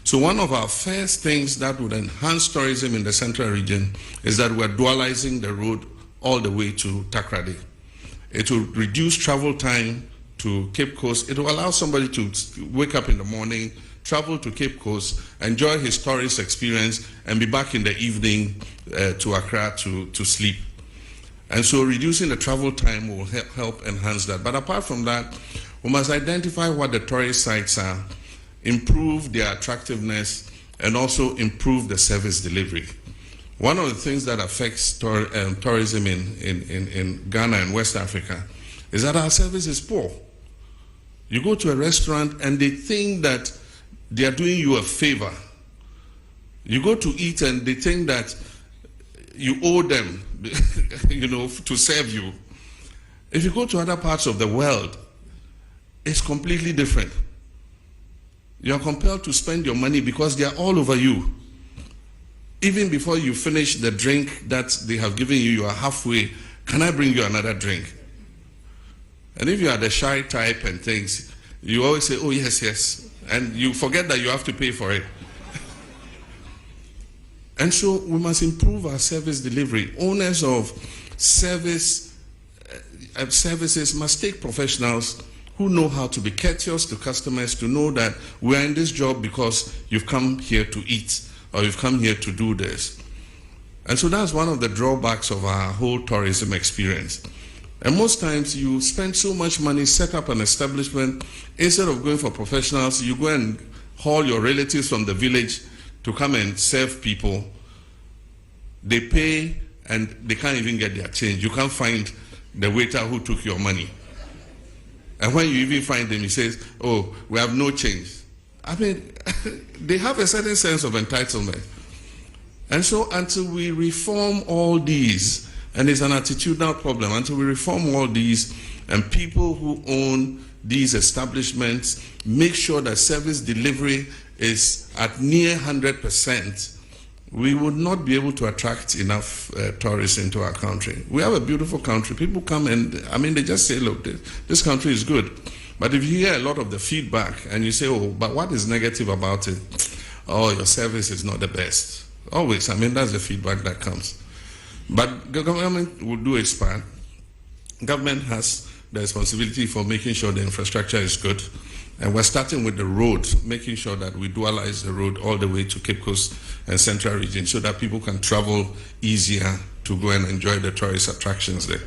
So one of our first things that would enhance tourism in the Central Region is that we're dualizing the road all the way to Takoradi. It will reduce travel time to Cape Coast. It will allow somebody to wake up in the morning, travel to Cape Coast, enjoy his tourist experience, and be back in the evening to Accra to sleep. And so reducing the travel time will help enhance that. But apart from that, we must identify what the tourist sites are, improve their attractiveness, and also improve the service delivery. One of the things that affects tourism in Ghana and West Africa is that our service is poor. You go to a restaurant and they think that they are doing you a favor. You go to eat and they think that you owe them, to serve you. If you go to other parts of the world, it's completely different. You are compelled to spend your money because they are all over you. Even before you finish the drink that they have given you, you are halfway. Can I bring you another drink? And if you are the shy type and things, you always say, oh, yes, yes. And you forget that you have to pay for it. And so we must improve our service delivery. Owners of services must take professionals who know how to be courteous to customers, to know that we are in this job because you've come here to eat or you've come here to do this. And so that's one of the drawbacks of our whole tourism experience. And most times you spend so much money, set up an establishment, instead of going for professionals, you go and haul your relatives from the village to come and serve people. They pay and they can't even get their change. You can't find the waiter who took your money. And when you even find them, he says, oh, we have no change. I mean, they have a certain sense of entitlement. And so until we reform all these, and it's an attitudinal problem, until we reform all these, and people who own these establishments make sure that service delivery is at near 100%, we would not be able to attract enough tourists into our country. We have a beautiful country. People come and, I mean, they just say, look, this country is good. But if you hear a lot of the feedback and you say, oh, but what is negative about it? Oh, your service is not the best. Always, I mean, that's the feedback that comes. But the government will do its part. Government has the responsibility for making sure the infrastructure is good. And we're starting with the road, making sure that we dualize the road all the way to Cape Coast and Central Region so that people can travel easier to go and enjoy the tourist attractions there.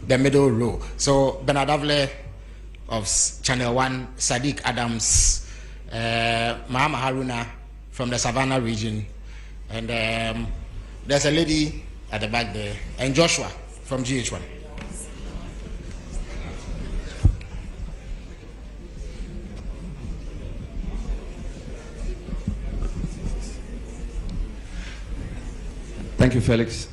The middle row. So Bernard Avle of Channel 1, Sadiq Adams, Mahama Haruna from the Savannah region, and there's a lady at the back there, and Joshua from GH1. Thank you, Felix.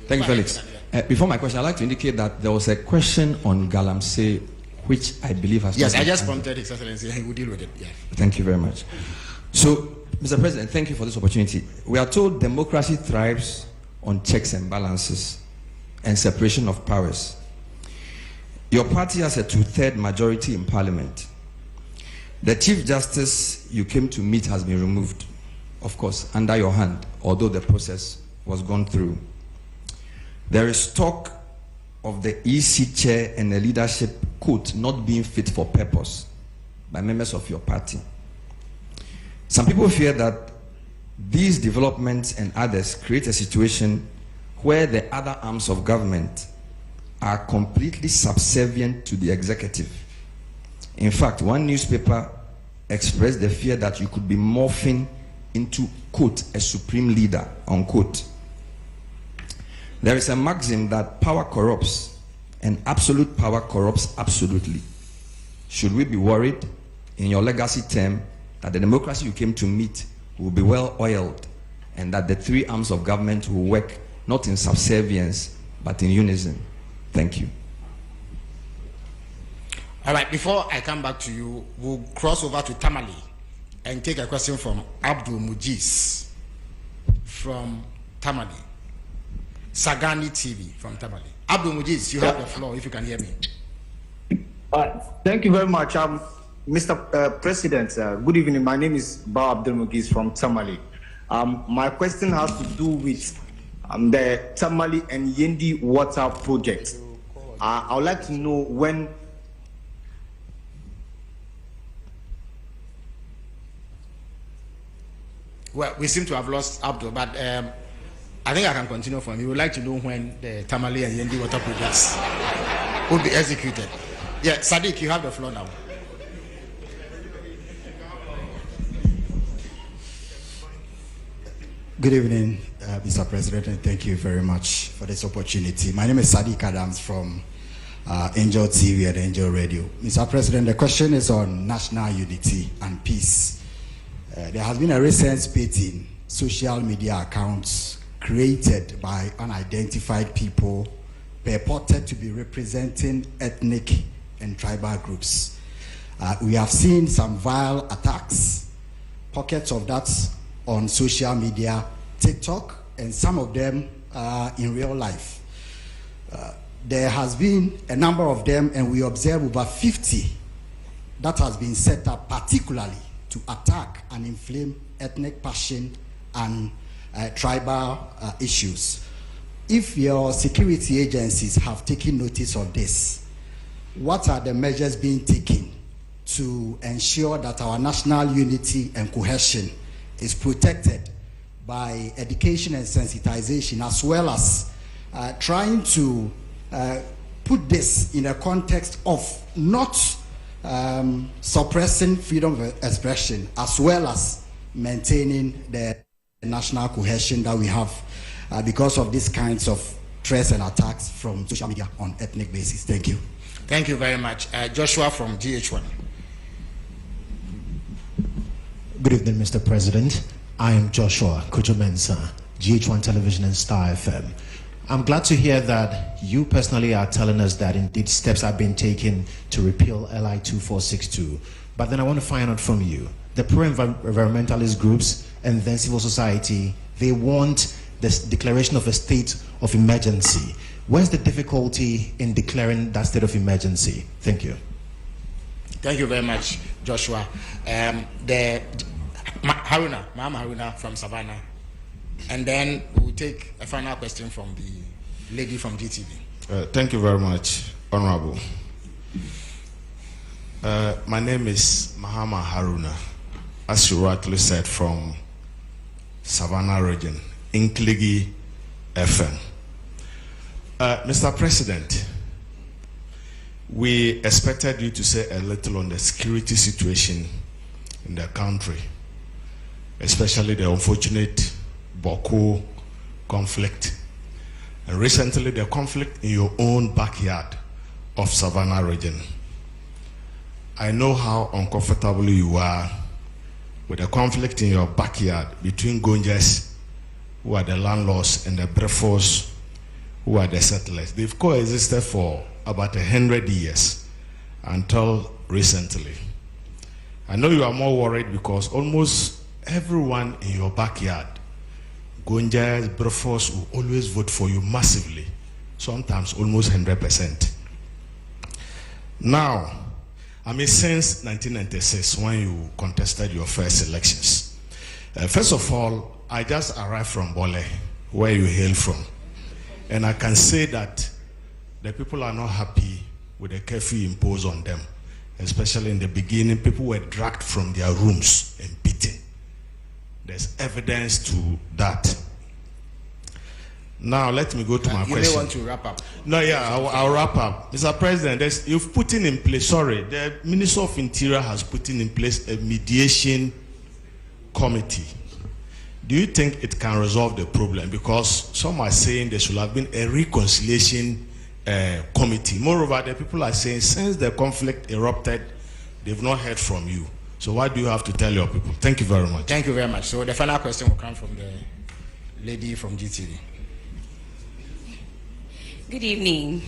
Thank you, Felix. Before my question, I'd like to indicate that there was a question on galamsey, which I believe has... Yes, I just prompted His Excellency, and he will deal with it. Yeah. Thank you very much. So, Mr. President, thank you for this opportunity. We are told democracy thrives on checks and balances and separation of powers. Your party has a 2/3 majority in Parliament. The Chief Justice you came to meet has been removed, of course, under your hand, although the process was gone through. There is talk of the EC chair and the leadership, quote, not being fit for purpose by members of your party. Some people fear that these developments and others create a situation where the other arms of government are completely subservient to the executive. In fact, one newspaper expressed the fear that you could be morphing into, quote, a supreme leader, unquote. There is a maxim that power corrupts, and absolute power corrupts absolutely. Should we be worried in your legacy term that the democracy you came to meet will be well oiled and that the three arms of government will work not in subservience but in unison? Thank you. All right, before I come back to you, we'll cross over to Tamale and take a question from Abdul Mujiz from Tamale. Sagani TV from Tamale. Abdul Mujiz, you have the floor if you can hear me. Thank you very much. Mr. President, good evening. My name is Ba Abdul Mujiz from Tamale. My question has to do with the Tamale and Yendi water project. I would like to know when. Well, we seem to have lost Abdul, but I think I can continue for him. We would like to know when the Tamale and Yendi water projects will be executed. Yeah, Sadiq, you have the floor now. Good evening, Mr. President, and thank you very much for this opportunity. My name is Sadiq Adams from Angel TV and Angel Radio. Mr. President, the question is on national unity and peace. There has been a recent spate in social media accounts created by unidentified people purported to be representing ethnic and tribal groups. We have seen some vile attacks, pockets of that on social media, TikTok, and some of them in real life. There has been a number of them, and we observe over 50 that has been set up particularly to attack and inflame ethnic passion and tribal issues. If your security agencies have taken notice of this, what are the measures being taken to ensure that our national unity and cohesion is protected by education and sensitization, as well as trying to put this in a context of not suppressing freedom of expression, as well as maintaining the national cohesion that we have because of these kinds of threats and attacks from social media on ethnic basis? Thank you. Thank you very much. Joshua from GH1. Good evening, Mr. President. I am Joshua Kujumensa, GH1 Television and Star FM. I'm glad to hear that you personally are telling us that indeed steps have been taken to repeal LI 2462. But then I want to find out from you, the pro-environmentalist groups and then civil society, they want this declaration of a state of emergency. Where's the difficulty in declaring that state of emergency? Thank you. Thank you very much, Joshua. Mama Haruna from Savannah. And then we'll take a final question from the lady from GTV. Thank you very much, Honorable. My name is Mahama Haruna, as you rightly said, from Savannah region, Inkligi FM. Mr. President, we expected you to say a little on the security situation in the country, especially the unfortunate Boko conflict, and recently the conflict in your own backyard of Savannah region. I know how uncomfortable you are with the conflict in your backyard between Gonjas, who are the landlords, and the Brefos, who are the settlers. They've coexisted for about 100 years until recently. I know you are more worried because almost everyone in your backyard, Gonjas, Brefos, will always vote for you massively, sometimes almost 100%. Now, since 1996, when you contested your first elections, first of all, I just arrived from Bole, where you hail from, and I can say that the people are not happy with the curfew imposed on them, especially in the beginning. People were dragged from their rooms and beaten. There's evidence to that. Now let me go to my question. You may want to wrap up. No, yeah, I'll wrap up. Mr. President, you've put in place, the Minister of Interior has put in place a mediation committee. Do you think it can resolve the problem? Because some are saying there should have been a reconciliation committee. Moreover, the people are saying since the conflict erupted, they've not heard from you. So what do you have to tell your people? Thank you very much. Thank you very much. So the final question will come from the lady from GTV. Good evening,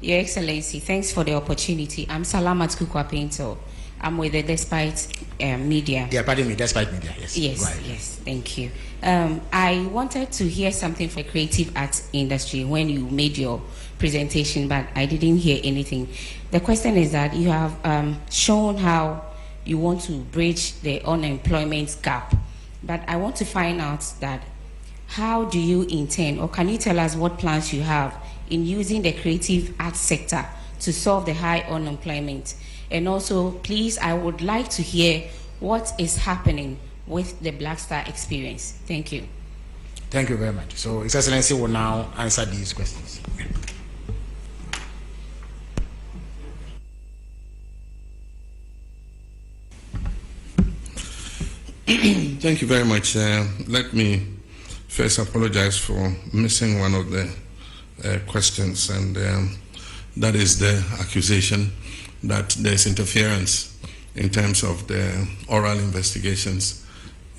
Your Excellency. Thanks for the opportunity. I'm Salamat Kukwa Pinto. I'm with the Despite Media. Yeah, pardon me, Despite Media, yes. Yes, right. Yes, thank you. I wanted to hear something for the creative arts industry when you made your presentation, but I didn't hear anything. The question is that you have shown how you want to bridge the unemployment gap, but I want to find out that how do you intend, or can you tell us what plans you have in using the creative arts sector to solve the high unemployment? And also, please, I would like to hear what is happening with the Black Star experience. Thank you. Thank you very much. So His Excellency will now answer these questions. Thank you very much. Let me first apologize for missing one of the questions, and that is the accusation that there's interference in terms of the oral investigations.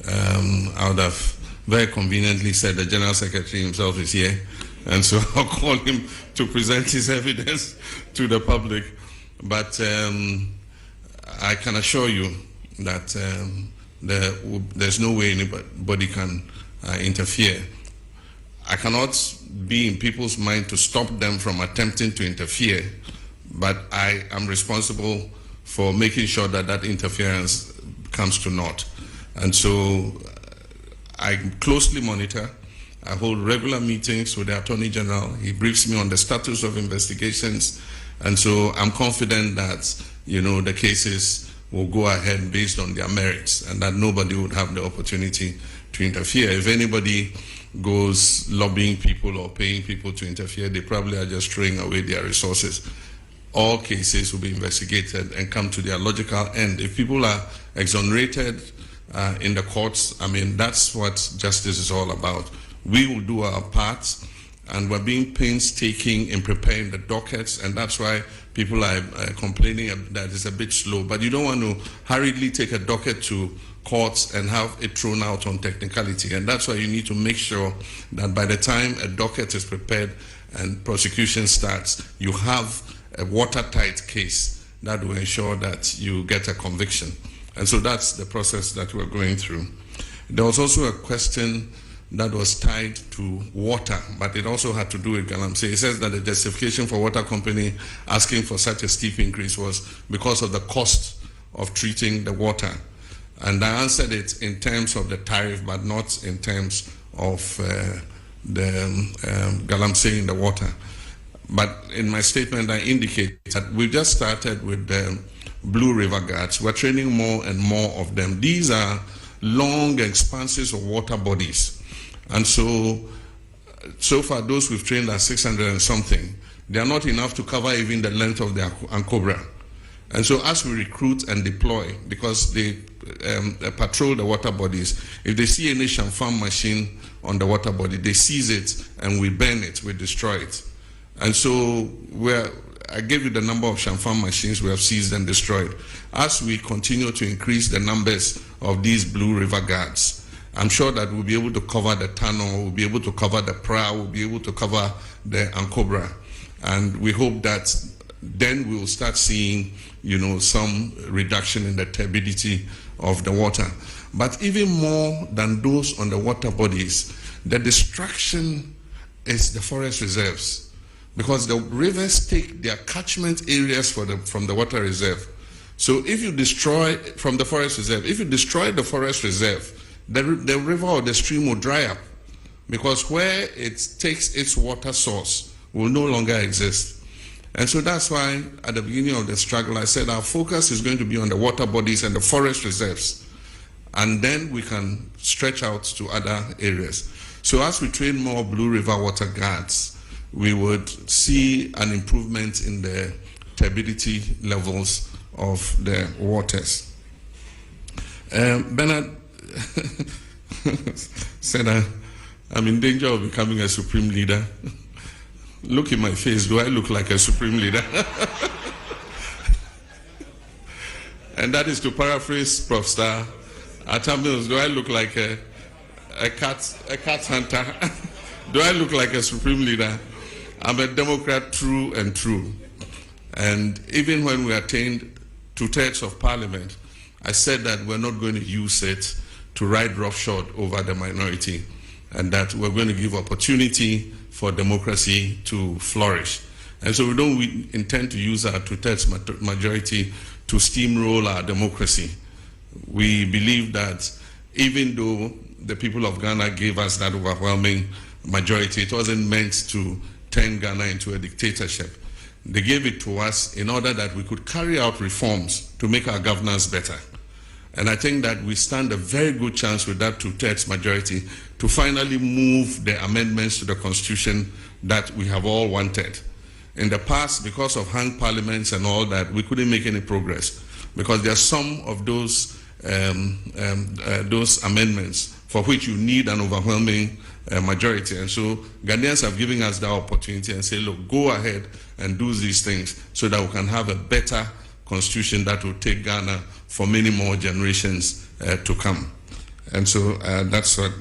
I would have very conveniently said the General Secretary himself is here, and so I'll call him to present his evidence to the public. But I can assure you that there's no way anybody can interfere. I cannot be in people's mind to stop them from attempting to interfere, but I am responsible for making sure that that interference comes to naught. And so I closely monitor. I hold regular meetings with the Attorney General. He briefs me on the status of investigations, and so I'm confident that the cases will go ahead based on their merits, and that nobody would have the opportunity to interfere. If anybody goes lobbying people or paying people to interfere, they probably are just throwing away their resources. All cases will be investigated and come to their logical end. If people are exonerated in the courts, that's what justice is all about. We will do our part, and we're being painstaking in preparing the dockets, and that's why people are complaining that it's a bit slow. But you don't want to hurriedly take a docket to courts and have it thrown out on technicality. And that's why you need to make sure that by the time a docket is prepared and prosecution starts, you have a watertight case that will ensure that you get a conviction. And so that's the process that we're going through. There was also a question that was tied to water, but it also had to do with galamsey. It says that the justification for water company asking for such a steep increase was because of the cost of treating the water. And I answered it in terms of the tariff, but not in terms of the galamsey in the water. But in my statement, I indicate that we just started with the Blue River Guards. We're training more and more of them. These are long expanses of water bodies. And so far, those we've trained are 600 and something. They are not enough to cover even the length of the Ankobra. And so as we recruit and deploy, because they patrol the water bodies, if they see any Shamfam machine on the water body, they seize it and we burn it, we destroy it. And so I gave you the number of Shamfam machines we have seized and destroyed. As we continue to increase the numbers of these Blue River Guards, I'm sure that we'll be able to cover the tunnel, we'll be able to cover the prow, we'll be able to cover the Ankobra. And we hope that then we'll start seeing, some reduction in the turbidity of the water. But even more than those on the water bodies, the destruction is the forest reserves. Because the rivers take their catchment areas from the water reserve. So if you destroy, from the forest reserve, if you destroy the forest reserve, the river or the stream will dry up, because where it takes its water source will no longer exist. And so that's why at the beginning of the struggle I said our focus is going to be on the water bodies and the forest reserves, and then we can stretch out to other areas. So as we train more Blue River Water Guards, we would see an improvement in the turbidity levels of the waters. Bernard said I'm in danger of becoming a supreme leader. Look in my face, do I look like a supreme leader? And that is to paraphrase Prof. Star Atamils, do I look like a cat hunter? Do I look like a supreme leader? I'm a Democrat through and through. And even when we attained 2/3 of Parliament, I said that we're not going to use it to ride roughshod over the minority, and that we're going to give opportunity for democracy to flourish. And so we don't intend to use our 2/3 majority to steamroll our democracy. We believe that even though the people of Ghana gave us that overwhelming majority, it wasn't meant to turn Ghana into a dictatorship. They gave it to us in order that we could carry out reforms to make our governance better. And I think that we stand a very good chance with that 2/3 majority to finally move the amendments to the Constitution that we have all wanted. In the past, because of hung parliaments and all that, we couldn't make any progress, because there are some of those amendments for which you need an overwhelming majority. And so Ghanaians have given us that opportunity and say, look, go ahead and do these things so that we can have a better constitution that will take Ghana for many more generations to come. And so that's what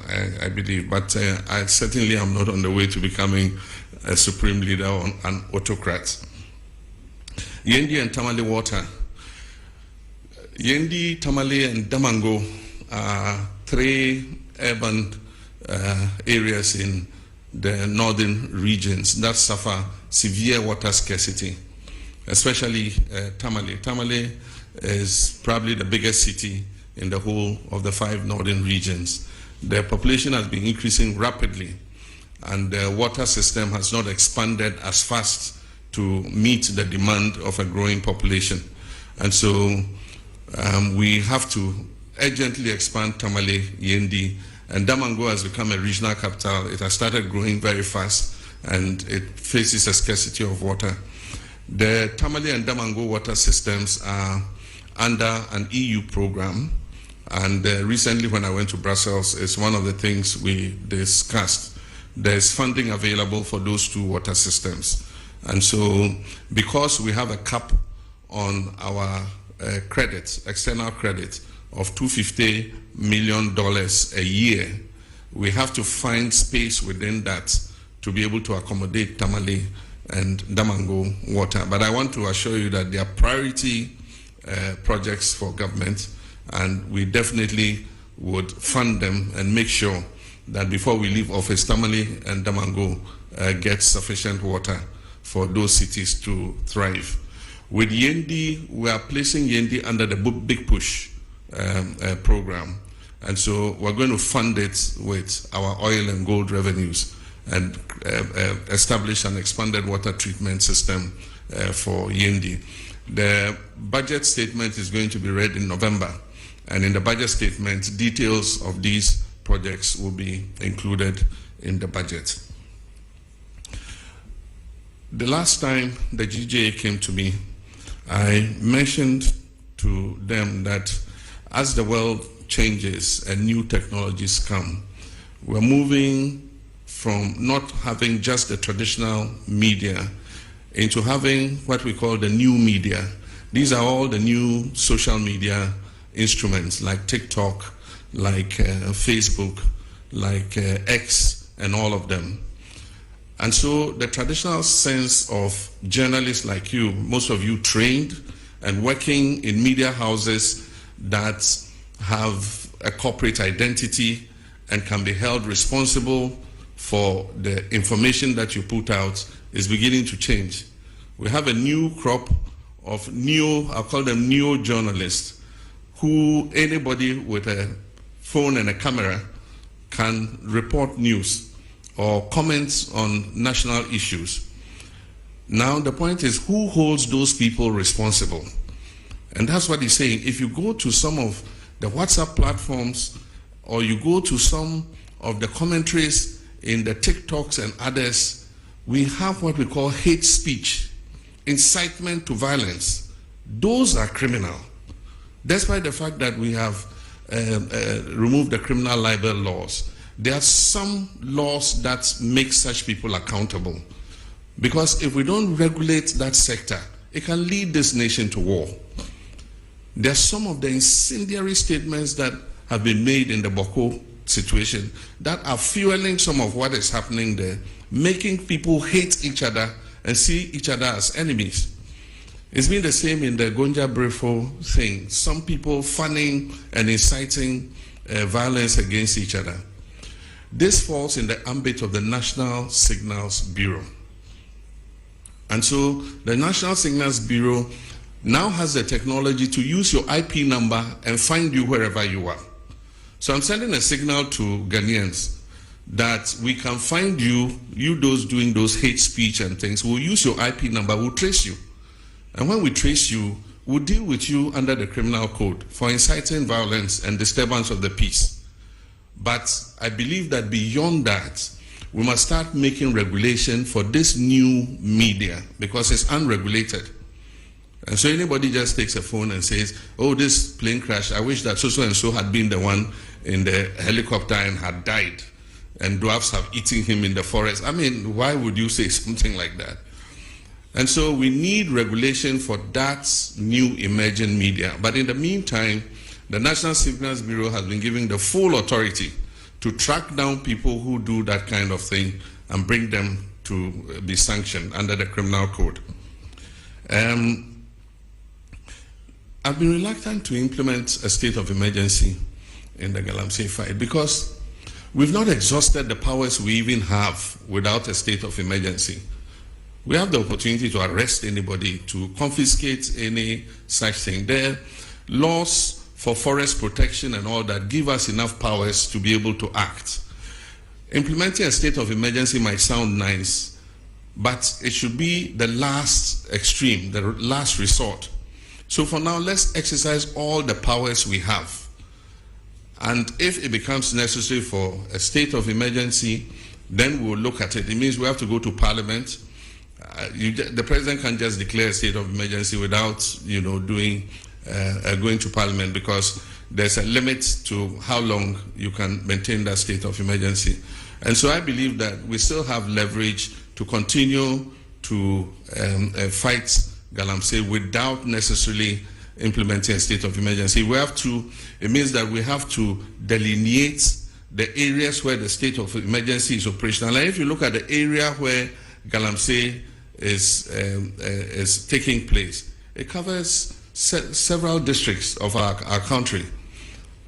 I believe. But I certainly am not on the way to becoming a supreme leader or an autocrat. Yendi and Tamale water. Yendi, Tamale, and Damango are 3 urban areas in the northern regions that suffer severe water scarcity, especially Tamale. Tamale is probably the biggest city in the whole of the 5 northern regions. The population has been increasing rapidly, and the water system has not expanded as fast to meet the demand of a growing population. And so we have to urgently expand Tamale, Yendi, and Damango has become a regional capital. It has started growing very fast, and it faces a scarcity of water. The Tamale and Damango water systems are under an EU program, and recently when I went to Brussels, it's one of the things we discussed. There's funding available for those 2 water systems. And so because we have a cap on our credit, external credit, of $250 million a year, we have to find space within that to be able to accommodate Tamale and Damango water. But I want to assure you that they are priority projects for government, and we definitely would fund them and make sure that before we leave office, Tamale and Damango get sufficient water for those cities to thrive. With Yendi, we are placing Yendi under the Big Push program. And so we're going to fund it with our oil and gold revenues and establish an expanded water treatment system for Yendi. The budget statement is going to be read in November. And in the budget statement, details of these projects will be included in the budget. The last time the GJA came to me, I mentioned to them that as the world changes and new technologies come, we're moving from not having just the traditional media into having what we call the new media. These are all the new social media instruments like TikTok, like Facebook, like X, and all of them. And so the traditional sense of journalists like you, most of you trained and working in media houses that have a corporate identity and can be held responsible for the information that you put out, is beginning to change. We have a new crop of I'll call them neo-journalists, who anybody with a phone and a camera can report news or comment on national issues. Now the point is, who holds those people responsible? And that's what he's saying. If you go to some of the WhatsApp platforms, or you go to some of the commentaries in the TikToks and others, we have what we call hate speech, incitement to violence. Those are criminal. Despite the fact that we have removed the criminal libel laws, there are some laws that make such people accountable. Because if we don't regulate that sector, it can lead this nation to war. There are some of the incendiary statements that have been made in the Boko situation that are fueling some of what is happening there, making people hate each other and see each other as enemies. It's been the same in the Gonja Brefo thing. Some people fanning and inciting violence against each other. This falls in the ambit of the National Signals Bureau. And so the National Signals Bureau now has the technology to use your IP number and find you wherever you are. So I'm sending a signal to Ghanaians that we can find you those doing those hate speech and things. We'll use your IP number, we'll trace you. And when we trace you, we'll deal with you under the criminal code for inciting violence and disturbance of the peace. But I believe that beyond that, we must start making regulation for this new media because it's unregulated. And so anybody just takes a phone and says, oh, this plane crash, I wish that so and so had been the one in the helicopter and had died, and dwarfs have eaten him in the forest. I mean, why would you say something like that? And so we need regulation for that new emerging media. But in the meantime, the National Signals Bureau has been given the full authority to track down people who do that kind of thing and bring them to be sanctioned under the criminal code. I've been reluctant to implement a state of emergency in the galamsey fight because we've not exhausted the powers we even have without a state of emergency. We have the opportunity to arrest anybody, to confiscate any such thing. There are laws for forest protection and all that give us enough powers to be able to act. Implementing a state of emergency might sound nice, but it should be the last extreme, the last resort. So for now, let's exercise all the powers we have. And if it becomes necessary for a state of emergency, then we'll look at it. It means we have to go to Parliament. The President can't just declare a state of emergency without, going to Parliament, because there's a limit to how long you can maintain that state of emergency. And so I believe that we still have leverage to continue to fight galamsey without necessarily implementing a state of emergency. It means that we have to delineate the areas where the state of emergency is operational. And if you look at the area where galamsey is taking place, it covers several districts of our country.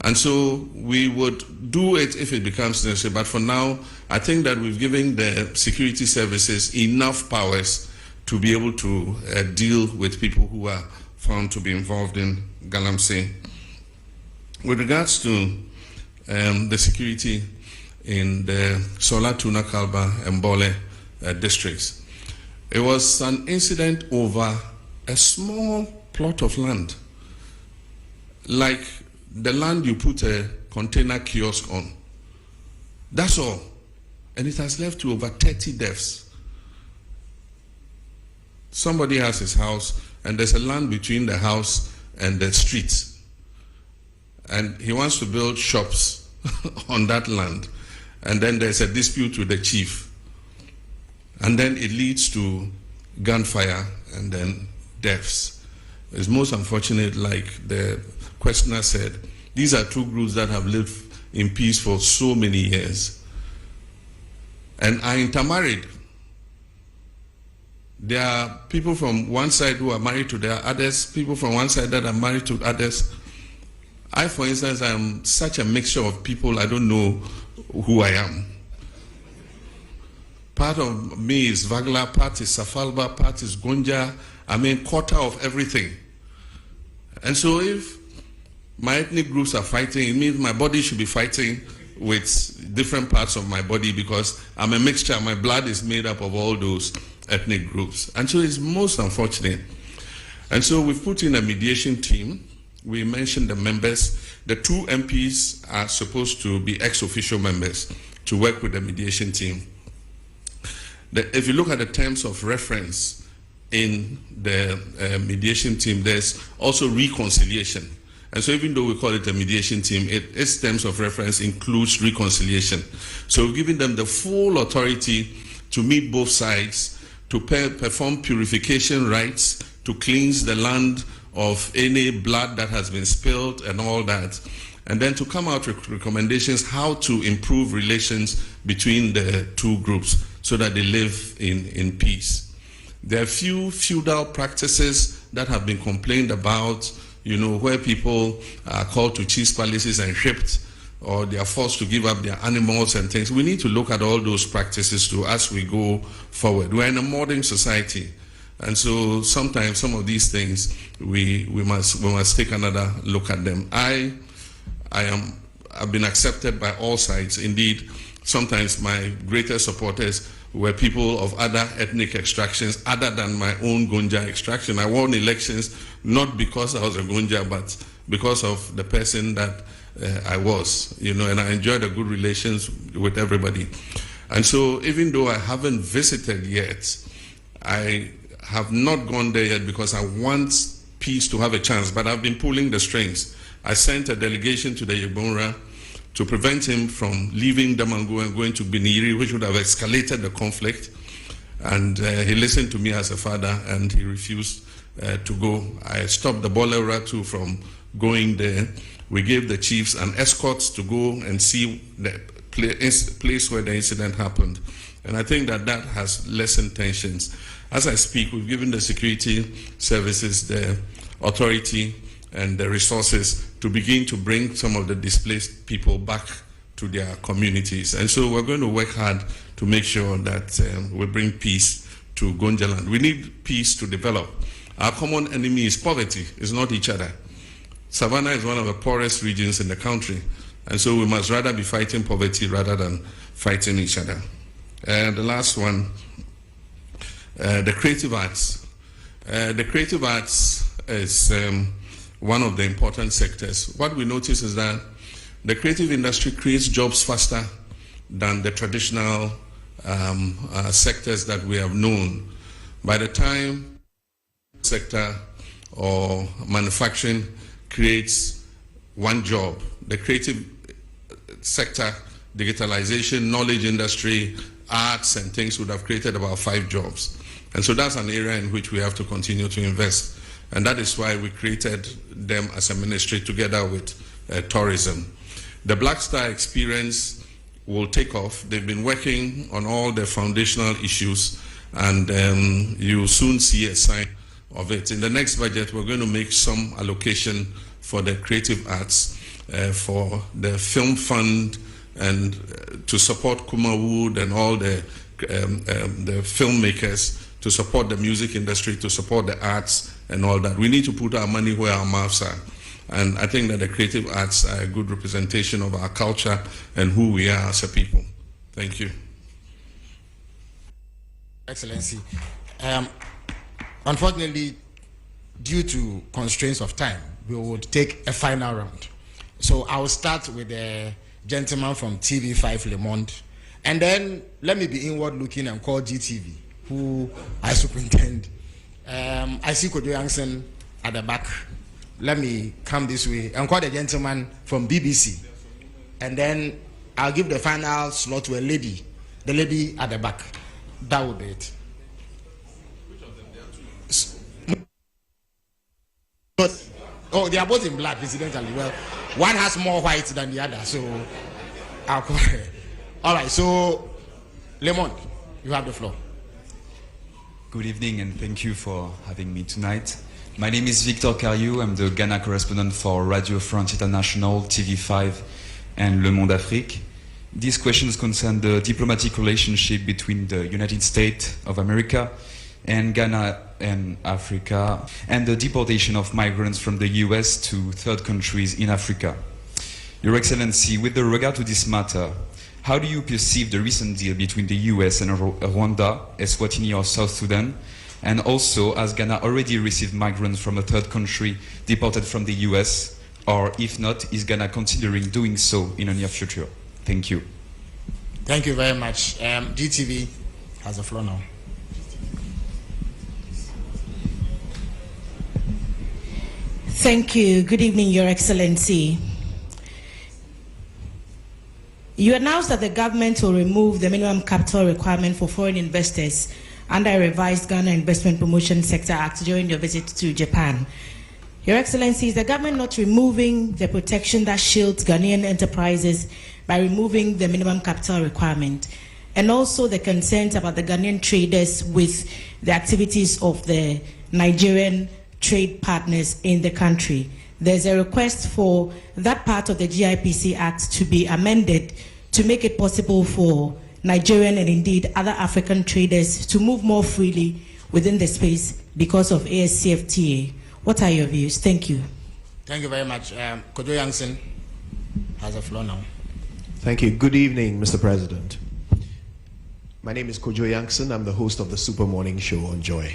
And so we would do it if it becomes necessary. But for now, I think that we've given the security services enough powers to be able to deal with people who are found to be involved in galamsey. With regards to the security in the Sola, Tuna, Kalba, and Bole districts, it was an incident over a small plot of land, like the land you put a container kiosk on. That's all. And it has led to over 30 deaths. Somebody has his house, and there's a land between the house and the street. And he wants to build shops on that land. And then there's a dispute with the chief. And then it leads to gunfire and then deaths. It's most unfortunate, like the questioner said, these are two groups that have lived in peace for so many years and are intermarried. There are people from one side who are married to their others, people from one side that are married to others. I, for instance, am such a mixture of people, I don't know who I am. Part of me is Vagla, part is Safalba, part is Gonja. I mean, quarter of everything. And so if my ethnic groups are fighting, it means my body should be fighting with different parts of my body, because I'm a mixture. My blood is made up of all those ethnic groups. And so it's most unfortunate. And so we've put in a mediation team. We mentioned the members. The two MPs are supposed to be ex-official members to work with the mediation team. If you look at the terms of reference in the mediation team, there's also reconciliation. And so even though we call it a mediation team, its terms of reference includes reconciliation. So we're giving them the full authority to meet both sides, to perform purification rites, to cleanse the land of any blood that has been spilled and all that, and then to come out with recommendations how to improve relations between the two groups so that they live in peace. There are few feudal practices that have been complained about, you know, where people are called to chiefs' palaces and shipped, or they are forced to give up their animals and things. We need to look at all those practices too as we go forward. We're in a modern society, and so sometimes some of these things we must take another look at them. I've been accepted by all sides. Indeed, sometimes my greatest supporters were people of other ethnic extractions other than my own Gonja extraction. I won elections not because I was a Gonja, but because of the person that I was, you know, and I enjoyed a good relations with everybody. And so even though I haven't visited yet, I have not gone there yet because I want peace to have a chance, but I've been pulling the strings. I sent a delegation to the Yegbonra to prevent him from leaving Damango and going to Biniri, which would have escalated the conflict. And he listened to me as a father, and he refused to go. I stopped the Bolera too from going there. We gave the chiefs an escort to go and see the place where the incident happened. And I think that that has lessened tensions. As I speak, we've given the security services the authority and the resources to begin to bring some of the displaced people back to their communities. And so we're going to work hard to make sure that we bring peace to Gonjaland. We need peace to develop. Our common enemy is poverty, it's not each other. Savannah is one of the poorest regions in the country, and so we must rather be fighting poverty rather than fighting each other. The last one, the creative arts. The creative arts is one of the important sectors. What we notice is that the creative industry creates jobs faster than the traditional sectors that we have known. By the time sector or manufacturing creates one job, the creative sector, digitalization, knowledge industry, arts and things would have created about 5 jobs. And so that's an area in which we have to continue to invest. And that is why we created them as a ministry together with tourism. The Black Star experience will take off. They've been working on all the foundational issues, and you'll soon see a sign of it. In the next budget, we're going to make some allocation for the creative arts, for the film fund, and to support Kuma Wood and all the filmmakers, to support the music industry, to support the arts and all that. We need to put our money where our mouths are. And I think that the creative arts are a good representation of our culture and who we are as a people. Thank you. Excellency. Unfortunately, due to constraints of time, we would take a final round. So I will start with the gentleman from TV5 Le Monde, and then let me be inward looking and call GTV, who I superintend. I see Kojo Yankson at the back. Let me come this way and call the gentleman from BBC, and then I'll give the final slot to a lady, the lady at the back. That will be it. Oh, they are both in black, incidentally. Well, one has more white than the other, so I'll call it. All right, so Le Monde, you have the floor. Good evening, and thank you for having me tonight. My name is Victor Cariou. I'm the Ghana correspondent for Radio France International, TV5, and Le Monde Afrique. These questions concern the diplomatic relationship between the United States of America and Ghana and Africa, and the deportation of migrants from the US to third countries in Africa. Your Excellency, with regard to this matter, how do you perceive the recent deal between the US and Rwanda, Eswatini or South Sudan? And also, has Ghana already received migrants from a third country deported from the US? Or if not, is Ghana considering doing so in the near future? Thank you. Thank you very much. GTV has the floor now. Thank you. Good evening, Your Excellency. You announced that the government will remove the minimum capital requirement for foreign investors under a revised Ghana Investment Promotion Sector Act during your visit to Japan. Your Excellency, is the government not removing the protection that shields Ghanaian enterprises by removing the minimum capital requirement? And also the concerns about the Ghanaian traders with the activities of the Nigerian trade partners in the country. There's a request for that part of the GIPC Act to be amended to make it possible for Nigerian and indeed other African traders to move more freely within the space because of ASCFTA. What are your views? Thank you. Thank you very much. Kojo Yankson has the floor now. Thank you. Good evening, Mr. President. My name is Kojo Yankson. I'm the host of the Super Morning Show on Joy.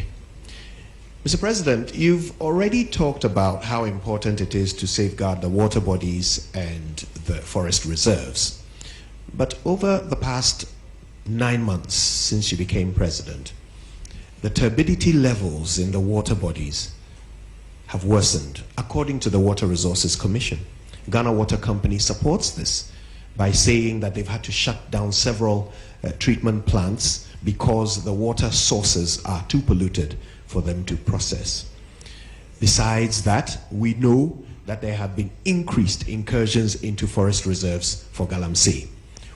Mr. President, you've already talked about how important it is to safeguard the water bodies and the forest reserves. But over the past 9 months since you became president, the turbidity levels in the water bodies have worsened, according to the Water Resources Commission. Ghana Water Company supports this by saying that they've had to shut down several treatment plants because the water sources are too polluted for them to process. Besides that, we know that there have been increased incursions into forest reserves for galamsey.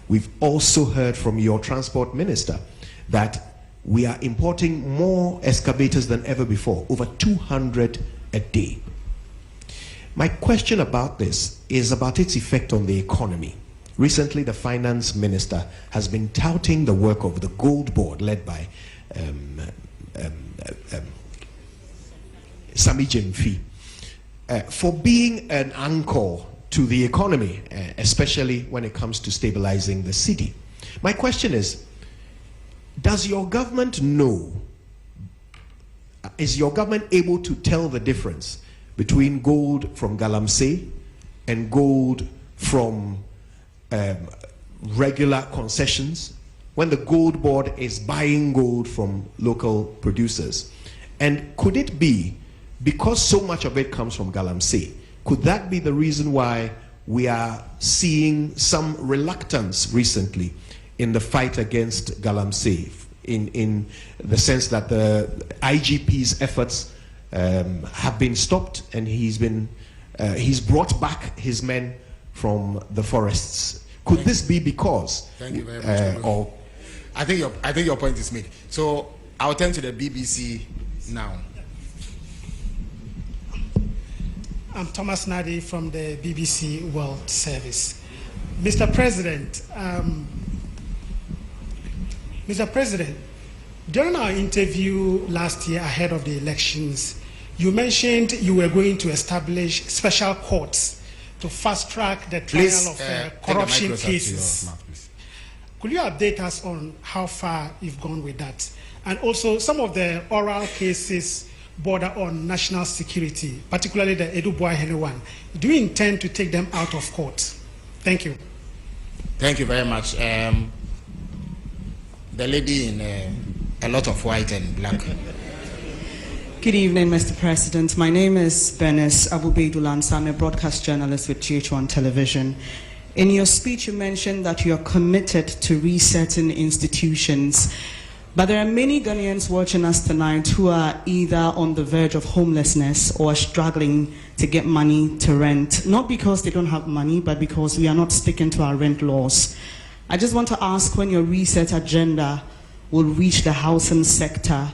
We've also heard from your transport minister that we are importing more excavators than ever before, over 200 a day. My question about this is about its effect on the economy. Recently, the finance minister has been touting the work of the Gold Board led by Sami Jemfi for being an anchor to the economy, especially when it comes to stabilizing the city. My question is, does your government know, is your government able to tell the difference between gold from galamsey and gold from regular concessions, when the Gold Board is buying gold from local producers? And could it be, because so much of it comes from galamsey, could that be the reason why we are seeing some reluctance recently in the fight against galamsey, in the sense that the IGP's efforts have been stopped, and he's brought back his men from the forests. Could this be because? Thank you very much. I think your point is made. So I'll turn to the BBC now. I'm Thomas Nadi from the BBC World Service. Mr. President, during our interview last year ahead of the elections, you mentioned you were going to establish special courts to fast-track the trial of corruption cases. Could you update us on how far you've gone with that? And also, some of the oral cases border on national security, particularly the Edu Boahene one. Do you intend to take them out of court? Thank you. Thank you very much. The lady in a lot of white and black. Good evening, Mr. President. My name is Bernice Abubeidulansa. I'm a broadcast journalist with GH1 Television. In your speech, you mentioned that you are committed to resetting institutions. But there are many Ghanaians watching us tonight who are either on the verge of homelessness or struggling to get money to rent, not because they don't have money, but because we are not sticking to our rent laws. I just want to ask when your reset agenda will reach the housing sector,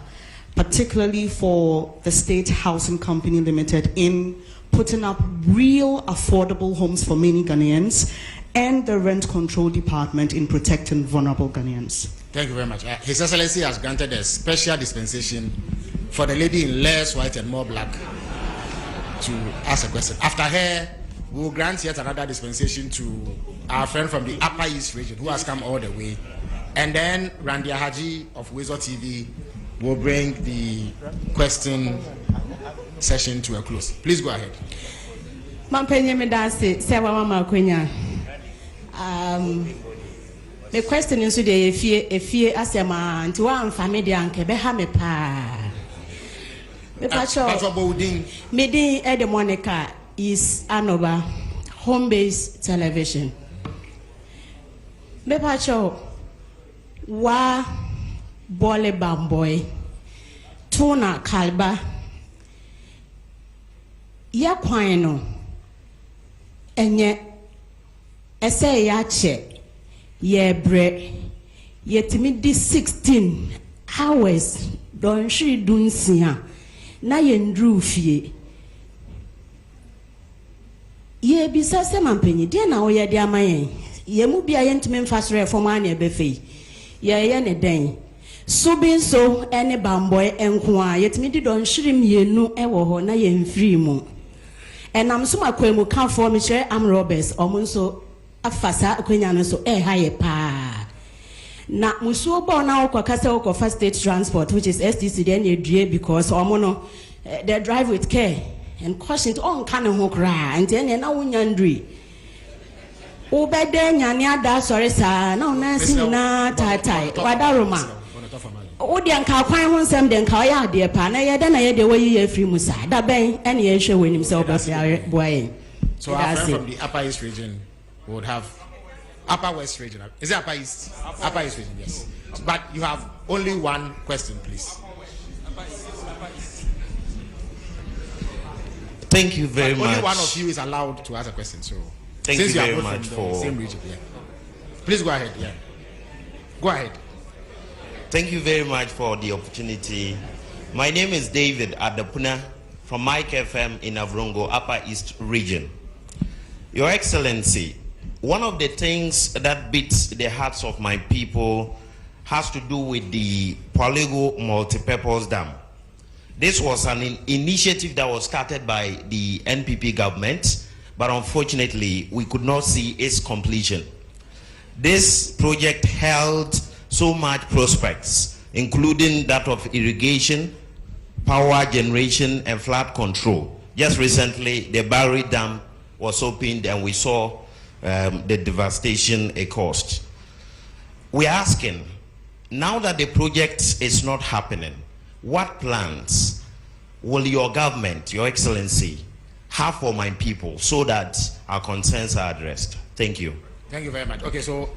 particularly for the State Housing Company Limited in putting up real affordable homes for many Ghanaians, and the Rent Control Department in protecting vulnerable Ghanaians. Thank you very much. His Excellency has granted a special dispensation for the lady in less white and more black to ask a question. After her, we will grant yet another dispensation to our friend from the Upper East region who has come all the way. And then Randia Haji of Wezo TV will bring the question session to a close. Please go ahead. The question is today if you ask a man to one family and Kebehame pa. Midi Ede Monica is Anoba home-based television. Bepacho wa bole bamboy tuna kalba ya kwano enye ese ya che ye bre yetimi di 16 hours don shi dunsia na ye ndru fie ye bisa se mampenyi de na wo ye de amayen ye mu bia ye ntimi mfasore fom ane befe ye ne den so bin so ene bamboy enko a yetimi di don shiri mienu ewo ho na ye mfiri mu enam so makwemu kan for me chere am robbers omunso afasa akwenya no so haye pa na musuo bo na okokasa okofa state transport which is STC then you due because omono they drive with care and caution on kan ho kra and then na wunyandri obede nyane ada sori sa na ona sinina tatai wadaroma odi anka kwan ho nsem de nka oya ade pa na ye de na ye de wayi ye free musa da ben ene ye hwe wenim se obafia boy. So our friend from the Upper East region would have Upper West region. Is it Upper East? Upper East region, yes. But you have only one question, please. Thank you very much. Only one of you is allowed to ask a question. So thank since you you very are much from for the same region, yeah. Please go ahead. Yeah. Go ahead. Thank you very much for the opportunity. My name is David Adapuna from Mike FM in Avrongo, Upper East region. Your Excellency, one of the things that beats the hearts of my people has to do with the Polygo Multipurpose Dam. This was an initiative that was started by the NPP government, but unfortunately, we could not see its completion. This project held so much prospects, including that of irrigation, power generation, and flood control. Just recently, the Barry Dam was opened and we saw the devastation it caused. We're asking, now that the project is not happening, what plans will your government, your Excellency, have for my people so that our concerns are addressed? Thank you. Thank you very much. Okay, so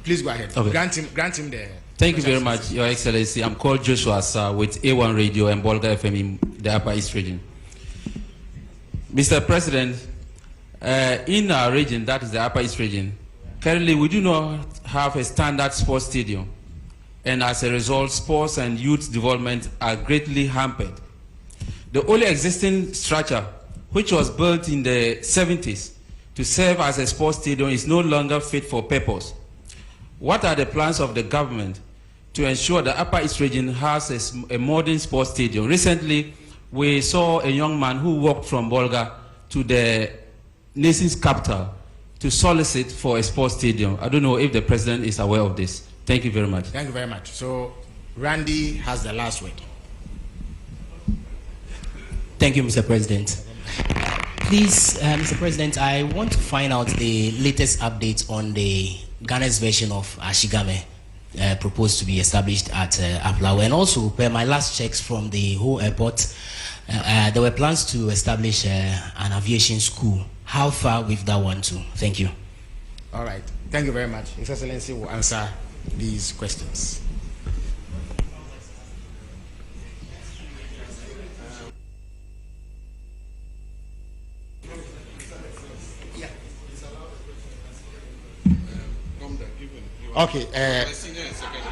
please go ahead. Okay. Grant him the... Thank you very much, Your Excellency. I'm called Joshua Sir with A1 Radio and Bolga FM in the Upper East region. Mr. President, in our region, that is the Upper East region, currently we do not have a standard sports stadium, and as a result, sports and youth development are greatly hampered. The only existing structure, which was built in the 70s to serve as a sports stadium, is no longer fit for purpose. What are the plans of the government to ensure the Upper East region has a modern sports stadium? Recently, we saw a young man who walked from Bolga to the nation's capital to solicit for a sports stadium. I don't know if the president is aware of this. Thank you very much. Thank you very much. So, Randy has the last word. Thank you, Mr. President. Please, Mr. President, I want to find out the latest updates on the Ghana's version of Ashigame proposed to be established at Aplawa. And also, per my last checks from the whole airport, there were plans to establish an aviation school. How far with that one too? Thank you. All right. Thank you very much. His Excellency will answer these questions. Okay.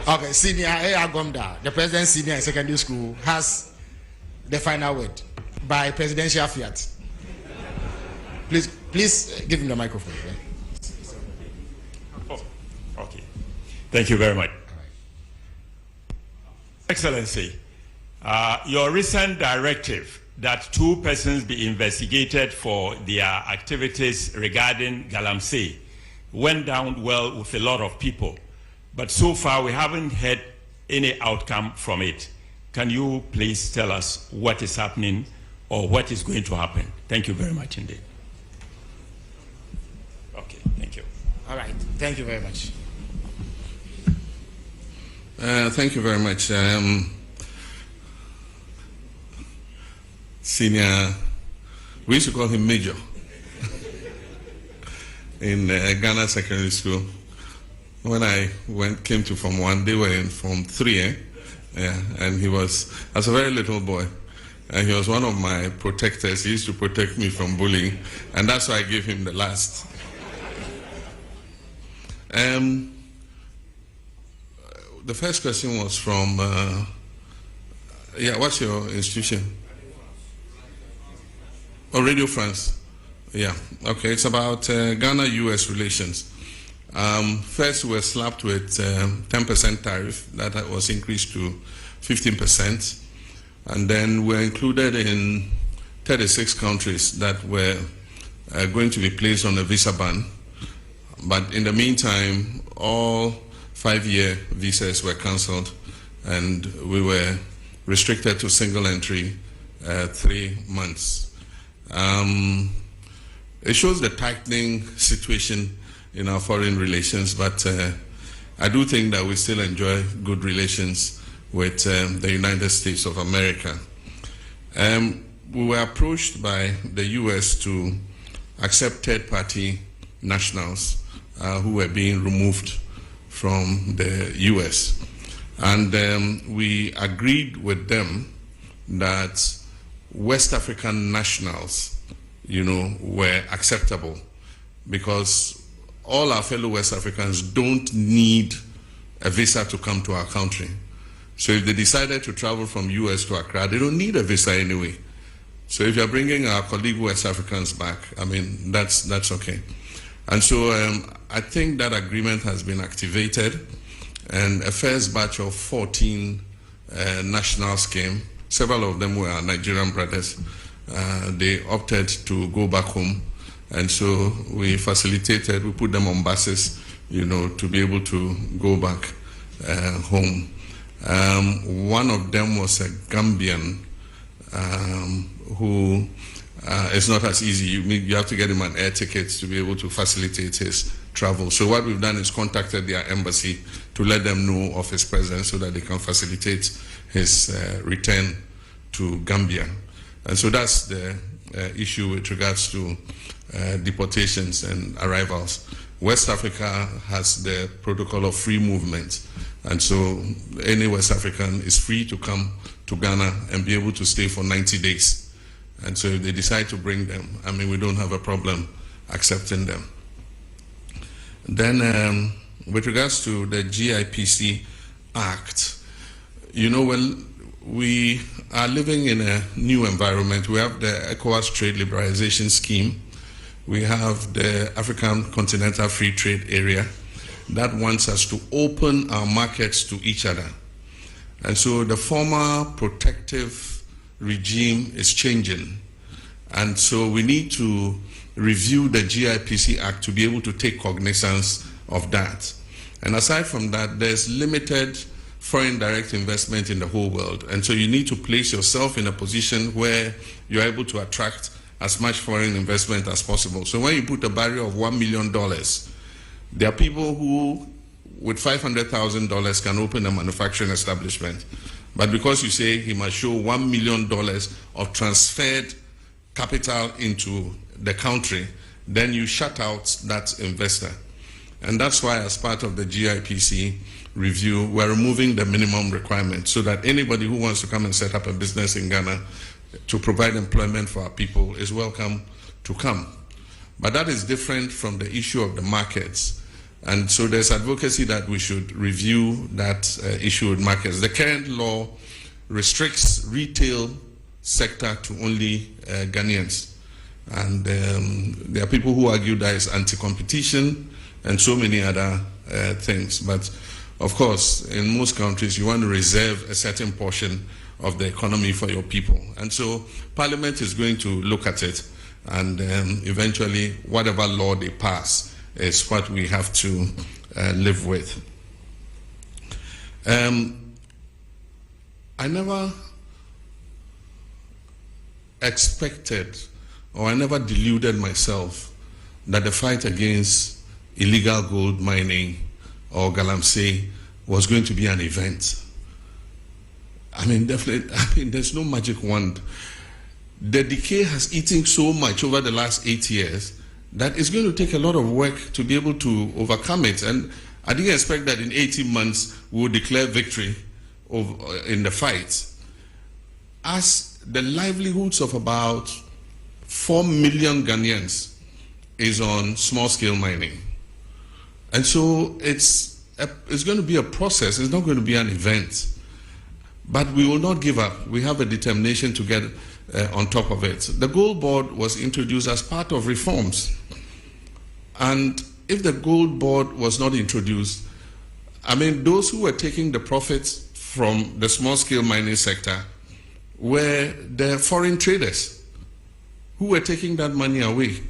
Okay. Senior Agomda, the President Senior and Secondary School, has the final word by presidential fiat. Please give him the microphone. Oh, okay. Thank you very much. Excellency, your recent directive that 2 persons be investigated for their activities regarding galamsey went down well with a lot of people, but so far we haven't had any outcome from it. Can you please tell us what is happening or what is going to happen? Thank you very much indeed. Okay, thank you. All right, thank you very much. Thank you very much. Senior, we used to call him Major in Ghana Secondary School. When I came to Form 1, they were in Form 3, yeah, and he was, as a very little boy, and he was one of my protectors. He used to protect me from bullying, and that's why I gave him the last. The first question was from, what's your institution? Oh, Radio France. Yeah, okay, it's about Ghana-US relations. First, we were slapped with 10% tariff that was increased to 15%. And then we're included in 36 countries that were going to be placed on a visa ban. But in the meantime, all 5-year visas were cancelled, and we were restricted to single entry 3 months. It shows the tightening situation in our foreign relations, but I do think that we still enjoy good relations with the United States of America. We were approached by the US to accept third-party nationals who were being removed from the US. And we agreed with them that West African nationals, were acceptable, because all our fellow West Africans don't need a visa to come to our country. So if they decided to travel from US to Accra, they don't need a visa anyway. So if you're bringing our colleague West Africans back, I mean, that's okay. And so I think that agreement has been activated, and a first batch of 14 nationals came. Several of them were our Nigerian brothers. They opted to go back home, and so we facilitated, we put them on buses, to be able to go back home. One of them was a Gambian who it's not as easy. You have to get him an air ticket to be able to facilitate his travel. So what we've done is contacted their embassy to let them know of his presence so that they can facilitate his return to Gambia. And so that's the issue with regards to deportations and arrivals. West Africa has the protocol of free movement, and so any West African is free to come to Ghana and be able to stay for 90 days. And so if they decide to bring them, I mean, we don't have a problem accepting them. Then with regards to the GIPC Act, you know, when we are living in a new environment, we have the ECOWAS Trade Liberalization Scheme, we have the African Continental Free Trade Area that wants us to open our markets to each other. And so the former protective regime is changing. And so we need to review the GIPC Act to be able to take cognizance of that. And aside from that, there's limited foreign direct investment in the whole world. And so you need to place yourself in a position where you're able to attract as much foreign investment as possible. So when you put a barrier of $1 million, there are people who, with $500,000, can open a manufacturing establishment. But because you say he must show $1 million of transferred capital into the country, then you shut out that investor. And that's why, as part of the GIPC review, we're removing the minimum requirement so that anybody who wants to come and set up a business in Ghana to provide employment for our people is welcome to come. But that is different from the issue of the markets. And so there's advocacy that we should review that issue with markets. The current law restricts retail sector to only Ghanaians. And there are people who argue that it's anti-competition and so many other things. But of course, in most countries, you want to reserve a certain portion of the economy for your people. And so Parliament is going to look at it, and eventually whatever law they pass is what we have to live with. I never expected, or I never deluded myself that the fight against illegal gold mining or galamsey was going to be an event. I mean, definitely, there's no magic wand. The decay has eaten so much over the last 8 years that it's going to take a lot of work to be able to overcome it. And I didn't expect that in 18 months we would declare victory in the fight. As the livelihoods of about 4 million Ghanaians is on small-scale mining. And so it's going to be a process. It's not going to be an event. But we will not give up. We have a determination to get on top of it. The Gold Board was introduced as part of reforms. And if the Gold Board was not introduced, I mean, those who were taking the profits from the small-scale mining sector were the foreign traders who were taking that money away.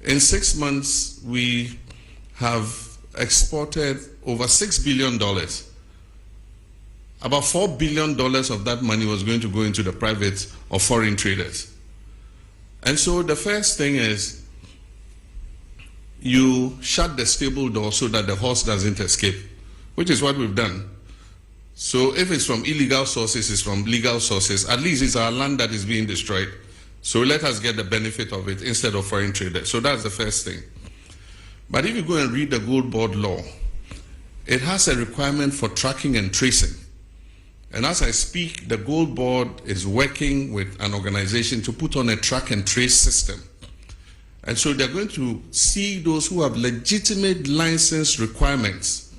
In 6 months, we have exported over $6 billion. About $4 billion of that money was going to go into the private or foreign traders. And so the first thing is you shut the stable door so that the horse doesn't escape, which is what we've done. So if it's from illegal sources, it's from legal sources. At least it's our land that is being destroyed. So let us get the benefit of it instead of foreign traders. So that's the first thing. But if you go and read the Gold Board law, it has a requirement for tracking and tracing. And as I speak, the Gold Board is working with an organization to put on a track and trace system. And so they're going to see those who have legitimate license requirements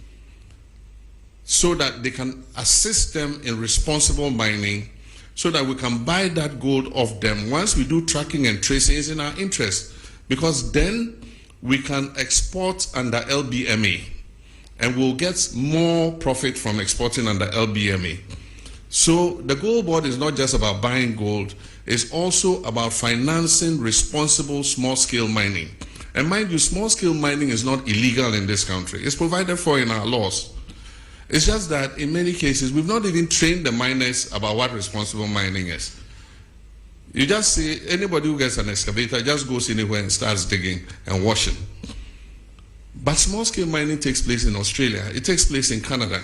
so that they can assist them in responsible mining so that we can buy that gold off them. Once we do tracking and tracing, it's in our interest, because then we can export under LBMA and we'll get more profit from exporting under LBMA. So the Gold Board is not just about buying gold, it's also about financing responsible small-scale mining. And mind you, small-scale mining is not illegal in this country. It's provided for in our laws. It's just that in many cases, we've not even trained the miners about what responsible mining is. You just see anybody who gets an excavator just goes anywhere and starts digging and washing. But small-scale mining takes place in Australia. It takes place in Canada.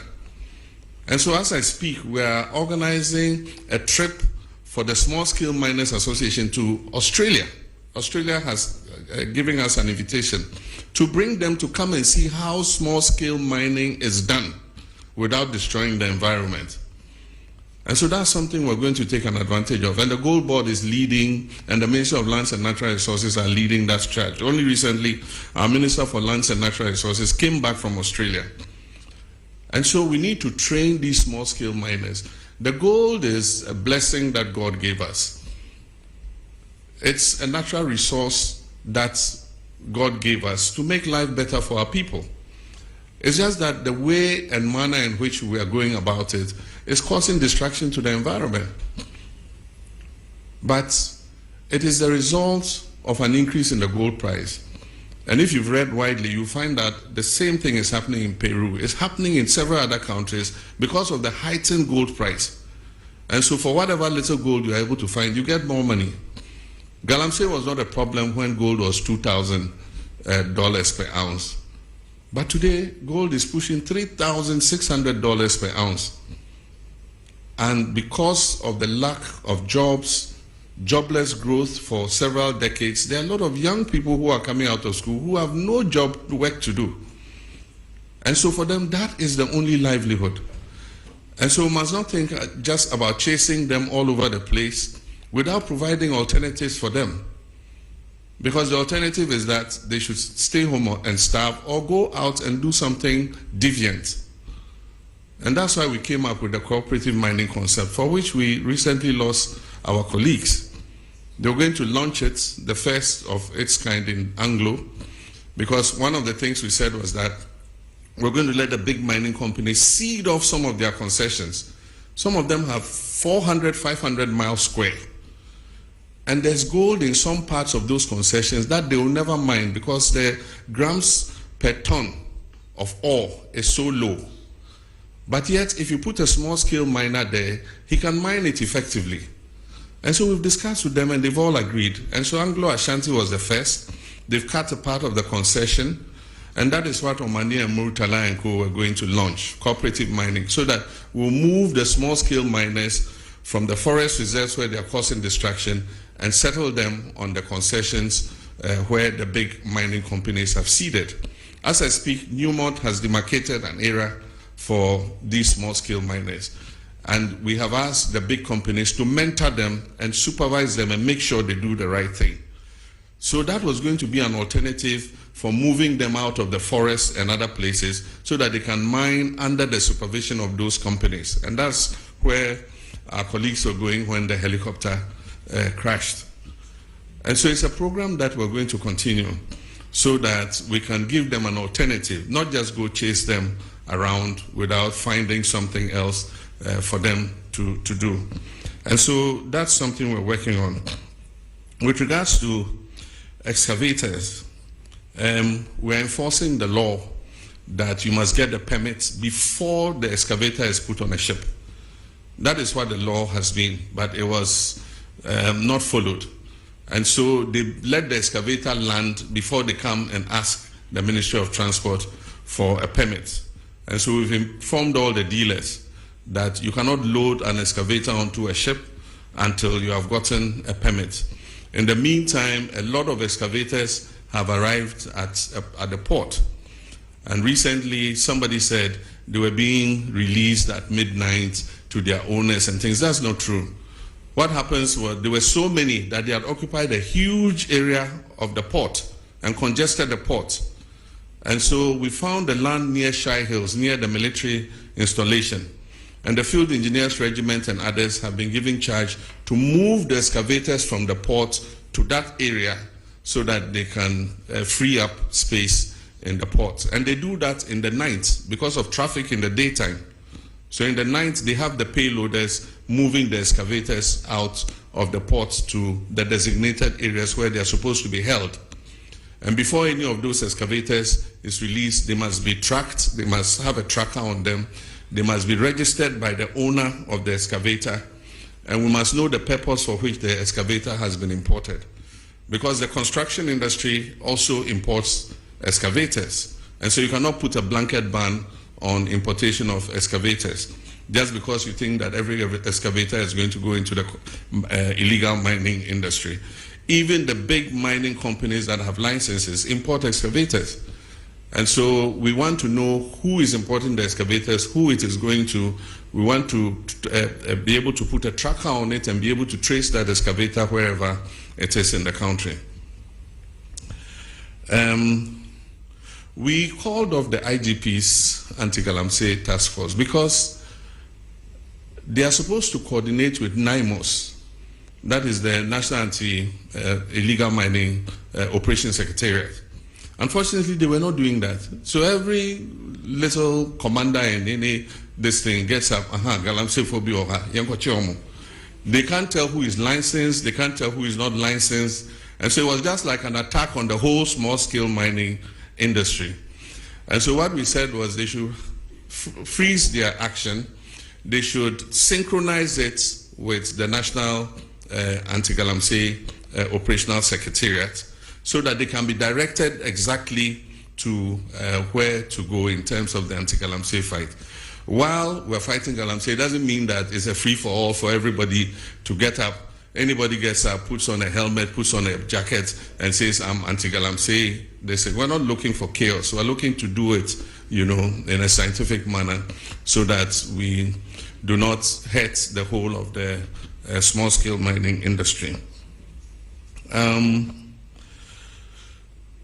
And so as I speak, we are organizing a trip for the Small Scale Miners Association to Australia. Australia has given us an invitation to bring them to come and see how small-scale mining is done without destroying the environment. And so that's something we're going to take an advantage of. And the Gold Board is leading, and the Ministry of Lands and Natural Resources are leading that charge. Only recently, our Minister for Lands and Natural Resources came back from Australia. And so we need to train these small-scale miners. The gold is a blessing that God gave us. It's a natural resource that God gave us to make life better for our people. It's just that the way and manner in which we are going about it is causing distraction to the environment. But it is the result of an increase in the gold price. And if you've read widely, you find that the same thing is happening in Peru. It's happening in several other countries because of the heightened gold price. And so for whatever little gold you're able to find, you get more money. Galamsey was not a problem when gold was $2,000 per ounce. But today, gold is pushing $3,600 per ounce. And because of the lack of jobs, jobless growth for several decades, there are a lot of young people who are coming out of school who have no job work to do. And so for them, that is the only livelihood. And so we must not think just about chasing them all over the place without providing alternatives for them. Because the alternative is that they should stay home and starve or go out and do something deviant. And that's why we came up with the cooperative mining concept, for which we recently lost our colleagues. They were going to launch it, the first of its kind in Anglo, because one of the things we said was that we're going to let the big mining companies seed off some of their concessions. Some of them have 400, 500 miles square. And there's gold in some parts of those concessions that they will never mine because the grams per ton of ore is so low. But yet, if you put a small-scale miner there, he can mine it effectively. And so we've discussed with them and they've all agreed. And so Anglo Ashanti was the first. They've cut a part of the concession. And that is what Omani and Murtala and Co. were going to launch, cooperative mining, so that we'll move the small-scale miners from the forest reserves where they are causing distraction and settle them on the concessions where the big mining companies have seeded. As I speak, Newmont has demarcated an area for these small-scale miners. And we have asked the big companies to mentor them and supervise them and make sure they do the right thing. So that was going to be an alternative for moving them out of the forest and other places so that they can mine under the supervision of those companies. And that's where our colleagues were going when the helicopter crashed. And so it's a program that we're going to continue so that we can give them an alternative, not just go chase them around without finding something else for them to do. And so that's something we're working on. With regards to excavators, we're enforcing the law that you must get the permits before the excavator is put on a ship. That is what the law has been, but it was not followed. And so they let the excavator land before they come and ask the Ministry of Transport for a permit. And so we've informed all the dealers that you cannot load an excavator onto a ship until you have gotten a permit. In the meantime, a lot of excavators have arrived at the port. And recently, somebody said they were being released at midnight to their owners and things. That's not true. What happens was there were so many that they had occupied a huge area of the port and congested the port. And so we found the land near Shire Hills, near the military installation. And the Field Engineers Regiment and others have been given charge to move the excavators from the port to that area so that they can free up space in the port. And they do that in the night because of traffic in the daytime. So in the night, they have the payloaders moving the excavators out of the port to the designated areas where they are supposed to be held. And before any of those excavators is released, they must be tracked, they must have a tracker on them, they must be registered by the owner of the excavator, and we must know the purpose for which the excavator has been imported. Because the construction industry also imports excavators, and so you cannot put a blanket ban on importation of excavators just because you think that every excavator is going to go into the illegal mining industry. Even the big mining companies that have licenses import excavators. And so we want to know who is importing the excavators, who it is going to. We want to be able to put a tracker on it and be able to trace that excavator wherever it is in the country. We called off the IGP's Anti-galamsey task force because they are supposed to coordinate with NIMOS, that is the National Anti-Illegal Mining Operations Secretariat. Unfortunately, they were not doing that. So every little commander in any this thing gets up, galamsey phobia, they can't tell who is licensed, they can't tell who is not licensed. And so it was just like an attack on the whole small-scale mining industry. And so what we said was they should freeze their action, they should synchronize it with the National Anti-galamsey Operational Secretariat so that they can be directed exactly to where to go in terms of the anti-galamsey fight. While we're fighting galamsey, it doesn't mean that it's a free-for-all for everybody to get up. Anybody gets up, puts on a helmet, puts on a jacket, and says, I'm anti-galamsey. They say, we're not looking for chaos. We're looking to do it, you know, in a scientific manner so that we do not hurt the whole of the small-scale mining industry.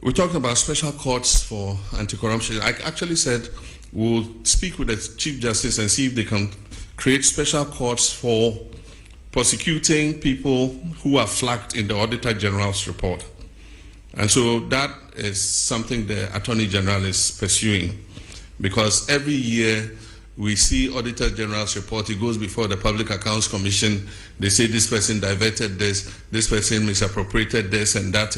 We talked about special courts for anti-corruption. I actually said we'll speak with the Chief Justice and see if they can create special courts for prosecuting people who are flagged in the Auditor General's report. And so that is something the Attorney General is pursuing, because every year we see Auditor General's report, it goes before the Public Accounts Commission, they say this person diverted this person misappropriated this and that,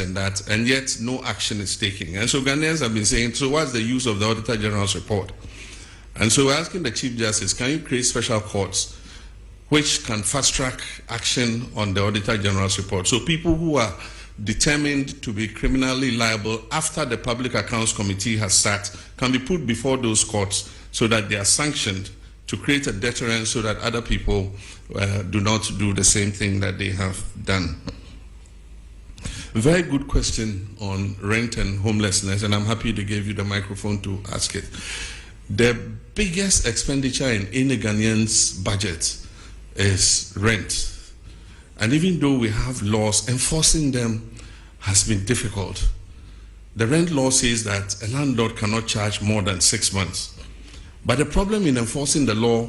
and yet no action is taken. And so Ghanaians have been saying, so what's the use of the Auditor General's report? And so we're asking the Chief Justice, can you create special courts which can fast-track action on the Auditor General's report? So people who are determined to be criminally liable after the Public Accounts Committee has sat can be put before those courts so that they are sanctioned to create a deterrent so that other people do not do the same thing that they have done. Very good question on rent and homelessness, and I'm happy to give you the microphone to ask it. The biggest expenditure in any Ghanaian's budget is rent. And even though we have laws, enforcing them has been difficult. The rent law says that a landlord cannot charge more than 6 months. But the problem in enforcing the law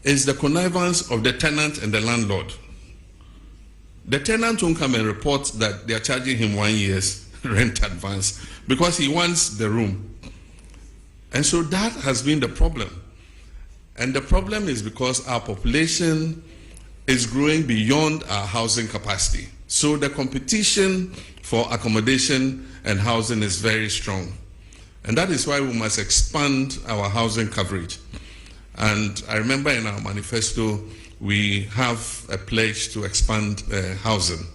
is the connivance of the tenant and the landlord. The tenant won't come and report that they are charging him 1 year's rent advance because he wants the room. And so that has been the problem. And the problem is because our population is growing beyond our housing capacity. So the competition for accommodation and housing is very strong. And that is why we must expand our housing coverage. And I remember in our manifesto, we have a pledge to expand housing.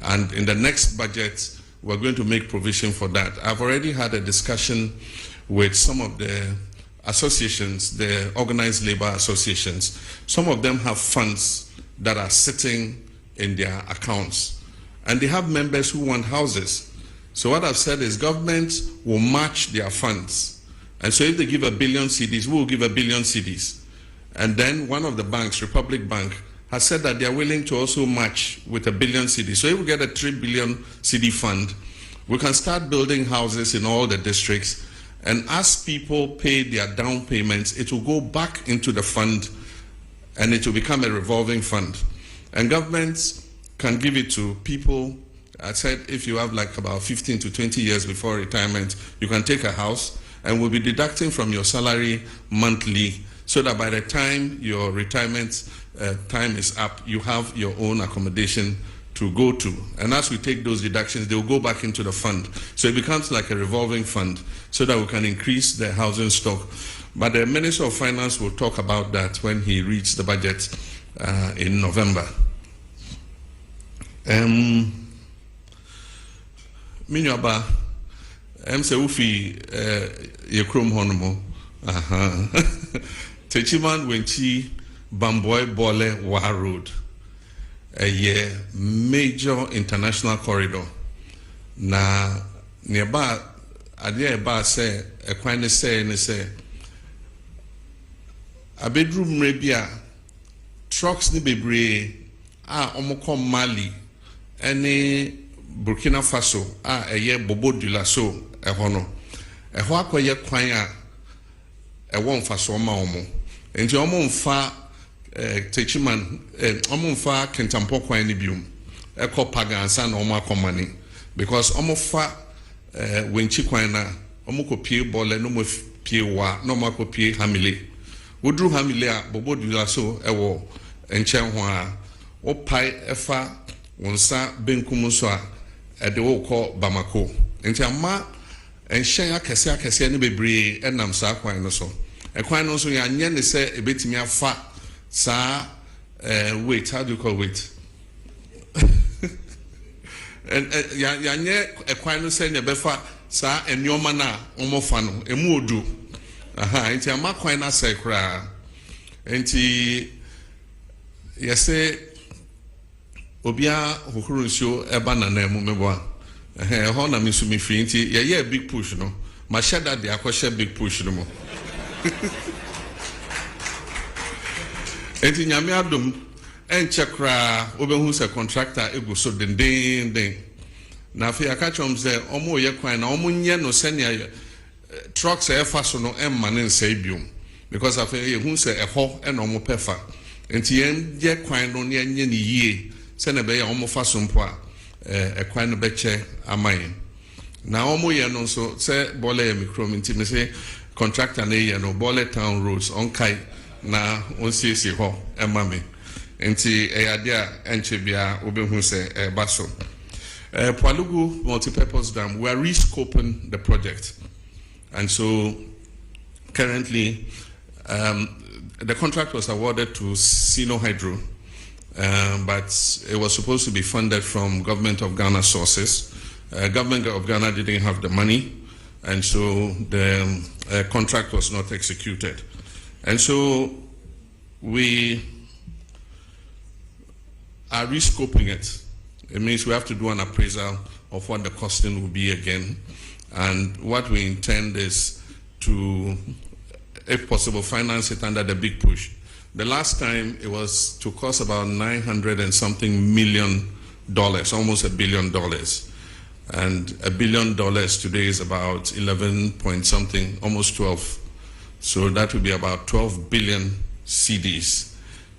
And in the next budget, we're going to make provision for that. I've already had a discussion with some of the associations, the organized labor associations. Some of them have funds that are sitting in their accounts. And they have members who want houses. So what I've said is government will match their funds. And so if they give 1 billion cedis, we'll give 1 billion cedis. And then one of the banks, Republic Bank, has said that they are willing to also match with 1 billion cedis. So if we get a 3 billion cedi fund, we can start building houses in all the districts. And as people pay their down payments, it will go back into the fund and it will become a revolving fund. And governments can give it to people. I said if you have like about 15 to 20 years before retirement, you can take a house and we'll be deducting from your salary monthly so that by the time your retirement time is up, you have your own accommodation to go to. And as we take those deductions, they will go back into the fund. So it becomes like a revolving fund so that we can increase the housing stock. But the Minister of Finance will talk about that when he reads the budget in November. Minyaba, se ufi yekrom honomo. Techiman wenchi Bamboy Bole Wa Road. A major international corridor. Na nearby adeɛ ɛbaa sɛ ɛkwan ne sɛ abɛduru mmerɛ bi a trucks ne bebree a ɔmokɔ Mali ɛne Burkina Faso a ɛyɛ Bobo Dioulasso ɛhɔ no ɛhɔ akɔyɛ kwan a ɛwɔ mfasoɔ ma ɔmo nti ɔmo mfa techiman ɔmo mfa kentampɔ kwan ne biom ɛkɔ pagansa na ɔmo akɔ mani because ɔmo fa wenchi kwan na ɔmo kɔ pie bɔlɛ no mo pie wa na ɔmo akɔ pie Hamile woduru Hamile a Bobo Dioulasso ɛwɔ nkyɛn ho a ɔpae ɛfa wonsa benkum so a ɛde wokɔ Bamako nti ama ɛnhyɛn akɛse ne bebree ɛnam saa kwan no so ɛkwan no so yɛanyɛ ne sɛ ebetimi afa saa wait, how do you call wait? Yɛanyɛ ɛkwan no sɛ nebefa saa nneɔma na ɔmɔfa no emu odu nti ama kwan na sɛ koraa nti yɛsɛ obia hohoro nsuo ɛba nana mu meboa ɛhɔ na misu mi free nti yɛyɛ big push no ma hyɛda de akɔhyɛ big push no mo nti nyame adom ɛnkyɛ koraa wobɛhu sɛ contractor egu so dendenden na afei aka kyerɛm sɛ ɔmo yɛ kwan na ɔmo nyɛ no sɛnea trucks ɛfa so no ɛmma ne nsɛe biom because afei yɛhu sɛ ɛhɔ ɛna ɔmo pɛfa nti yɛnyɛ kwan no ne yɛnyɛ ne yie sɛnea ɛbɛyɛ ɔmo fa so mpo a ɛkwan no bɛkyɛ ama yɛn na ɔmo yɛ no nso sɛ bɔɔlɛ yɛ mikrom nti me sɛ contractor ne yɛ no bɔɔlɛ town roads ɔnkae na ɔnsiesie hɔ ɛma me nti ɛyɛ adeɛ a ɛnkyɛ bia wobɛhu sɛ ɛba so Palugu multi-purpose dam, we are rescoping the project, and so currently the contract was awarded to Sino Hydro, but it was supposed to be funded from Government of Ghana sources. Government of Ghana didn't have the money, and so the contract was not executed. And so we are rescoping it. It means we have to do an appraisal of what the costing will be again. And what we intend is to, if possible, finance it under the big push. The last time it was to cost about $900 and something million, almost $1 billion. And $1 billion today is about 11 point something, almost 12. So that would be about 12 billion CDs.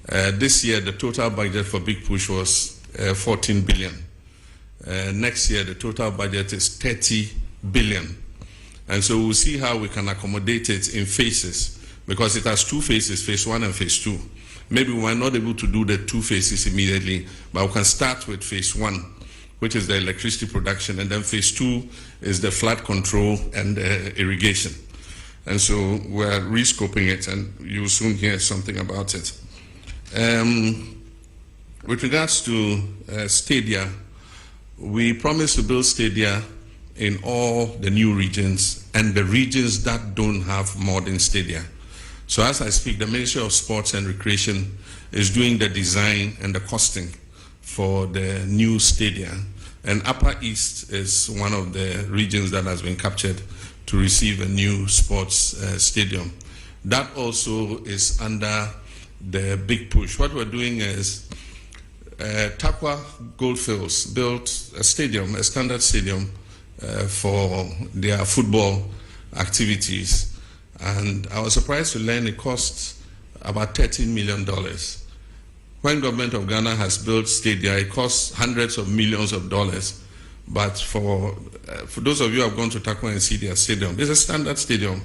This year, the total budget for Big Push was 14 billion. Next year, the total budget is 30 billion. And so we'll see how we can accommodate it in phases, because it has two phases, phase 1 and phase 2. Maybe we might not be able to do the two phases immediately, but we can start with phase 1, which is the electricity production, and then phase 2 is the flood control and irrigation. And so we're rescoping it, and you'll soon hear something about it. With regards to stadia, we promised to build stadia in all the new regions and the regions that don't have modern stadia. So as I speak, the Ministry of Sports and Recreation is doing the design and the costing for the new stadia. And Upper East is one of the regions that has been captured to receive a new sports stadium. That also is under the big push. What we're doing is Takwa Goldfields built a stadium, a standard stadium for their football activities. And I was surprised to learn it cost about $13 million. When government of Ghana has built stadia, it costs hundreds of millions of dollars. But for those of you who have gone to Takwa and see their stadium, it's a standard stadium.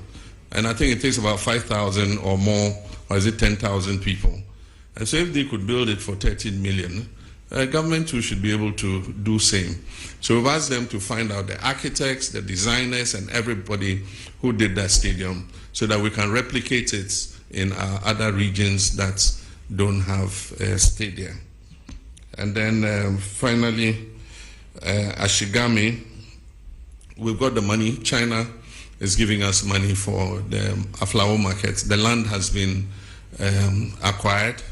And I think it takes about 5,000 or more, or is it 10,000 people? And so if they could build it for 13 million, government too should be able to do same. So we've asked them to find out the architects, the designers, and everybody who did that stadium so that we can replicate it in our other regions that don't have stadia. And then finally, Ashigami, we've got the money. China is giving us money for the Aflao market. The land has been acquired,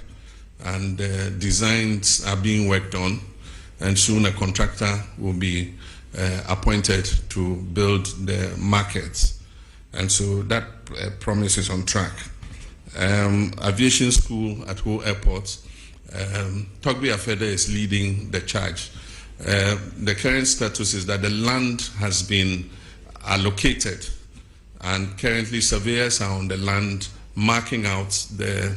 and designs are being worked on, and soon a contractor will be appointed to build the markets. And so that promise is on track. Aviation school at Ho Airport, Togbi Afede is leading the charge. The current status is that the land has been allocated, and currently surveyors are on the land marking out the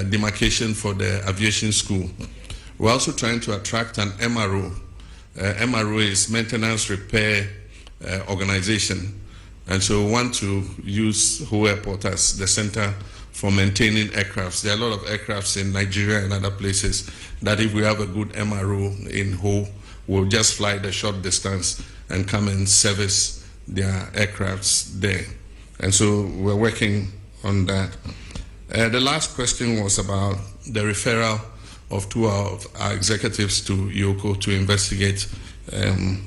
demarcation for the aviation school. We're also trying to attract an MRO. MRO is Maintenance Repair Organization. And so we want to use Ho Airport as the center for maintaining aircrafts. There are a lot of aircrafts in Nigeria and other places that if we have a good MRO in Ho, we'll just fly the short distance and come and service their aircrafts there. And so we're working on that. The last question was about the referral of two of our executives to IOCO to investigate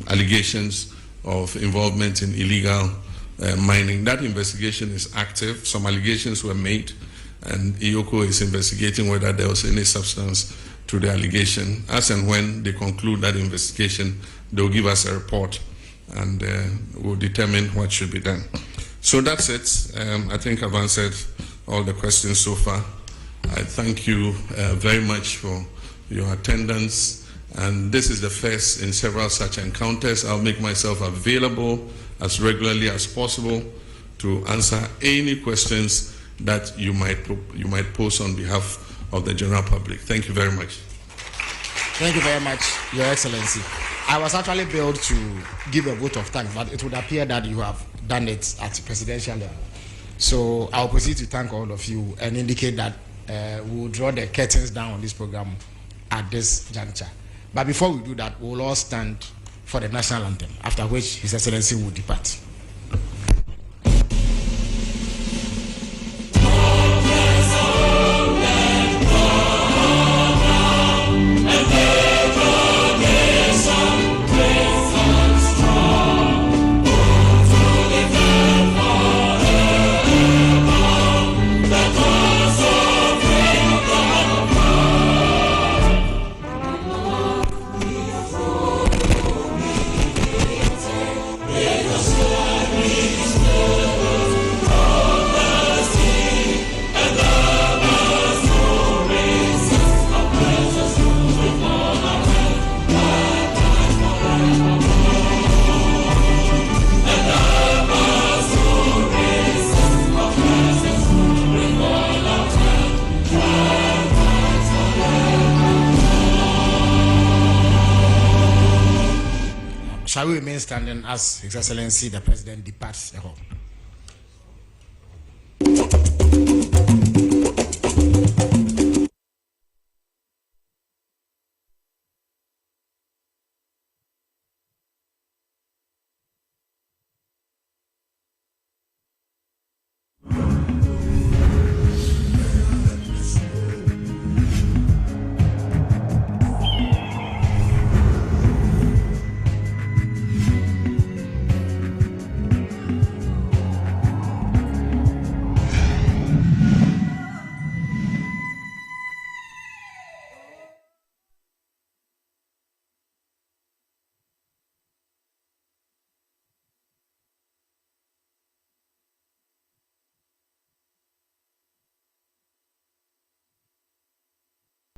allegations of involvement in illegal mining. That investigation is active. Some allegations were made, and IOCO is investigating whether there was any substance to the allegation. As and when they conclude that investigation, they'll give us a report, and we'll determine what should be done. So that's it. I think I've answered all the questions so far. I thank you very much for your attendance, and this is the first in several such encounters. I'll make myself available as regularly as possible to answer any questions that you might pose on behalf of the general public. Thank you very much. Thank you very much, Your Excellency. I was actually billed to give a vote of thanks, but it would appear that you have done it at presidential level. So I'll proceed to thank all of you and indicate that we will draw the curtains down on this program at this juncture. But before we do that, we will all stand for the national anthem, after which His Excellency will depart. Shall we remain standing as His Excellency the President departs the hall?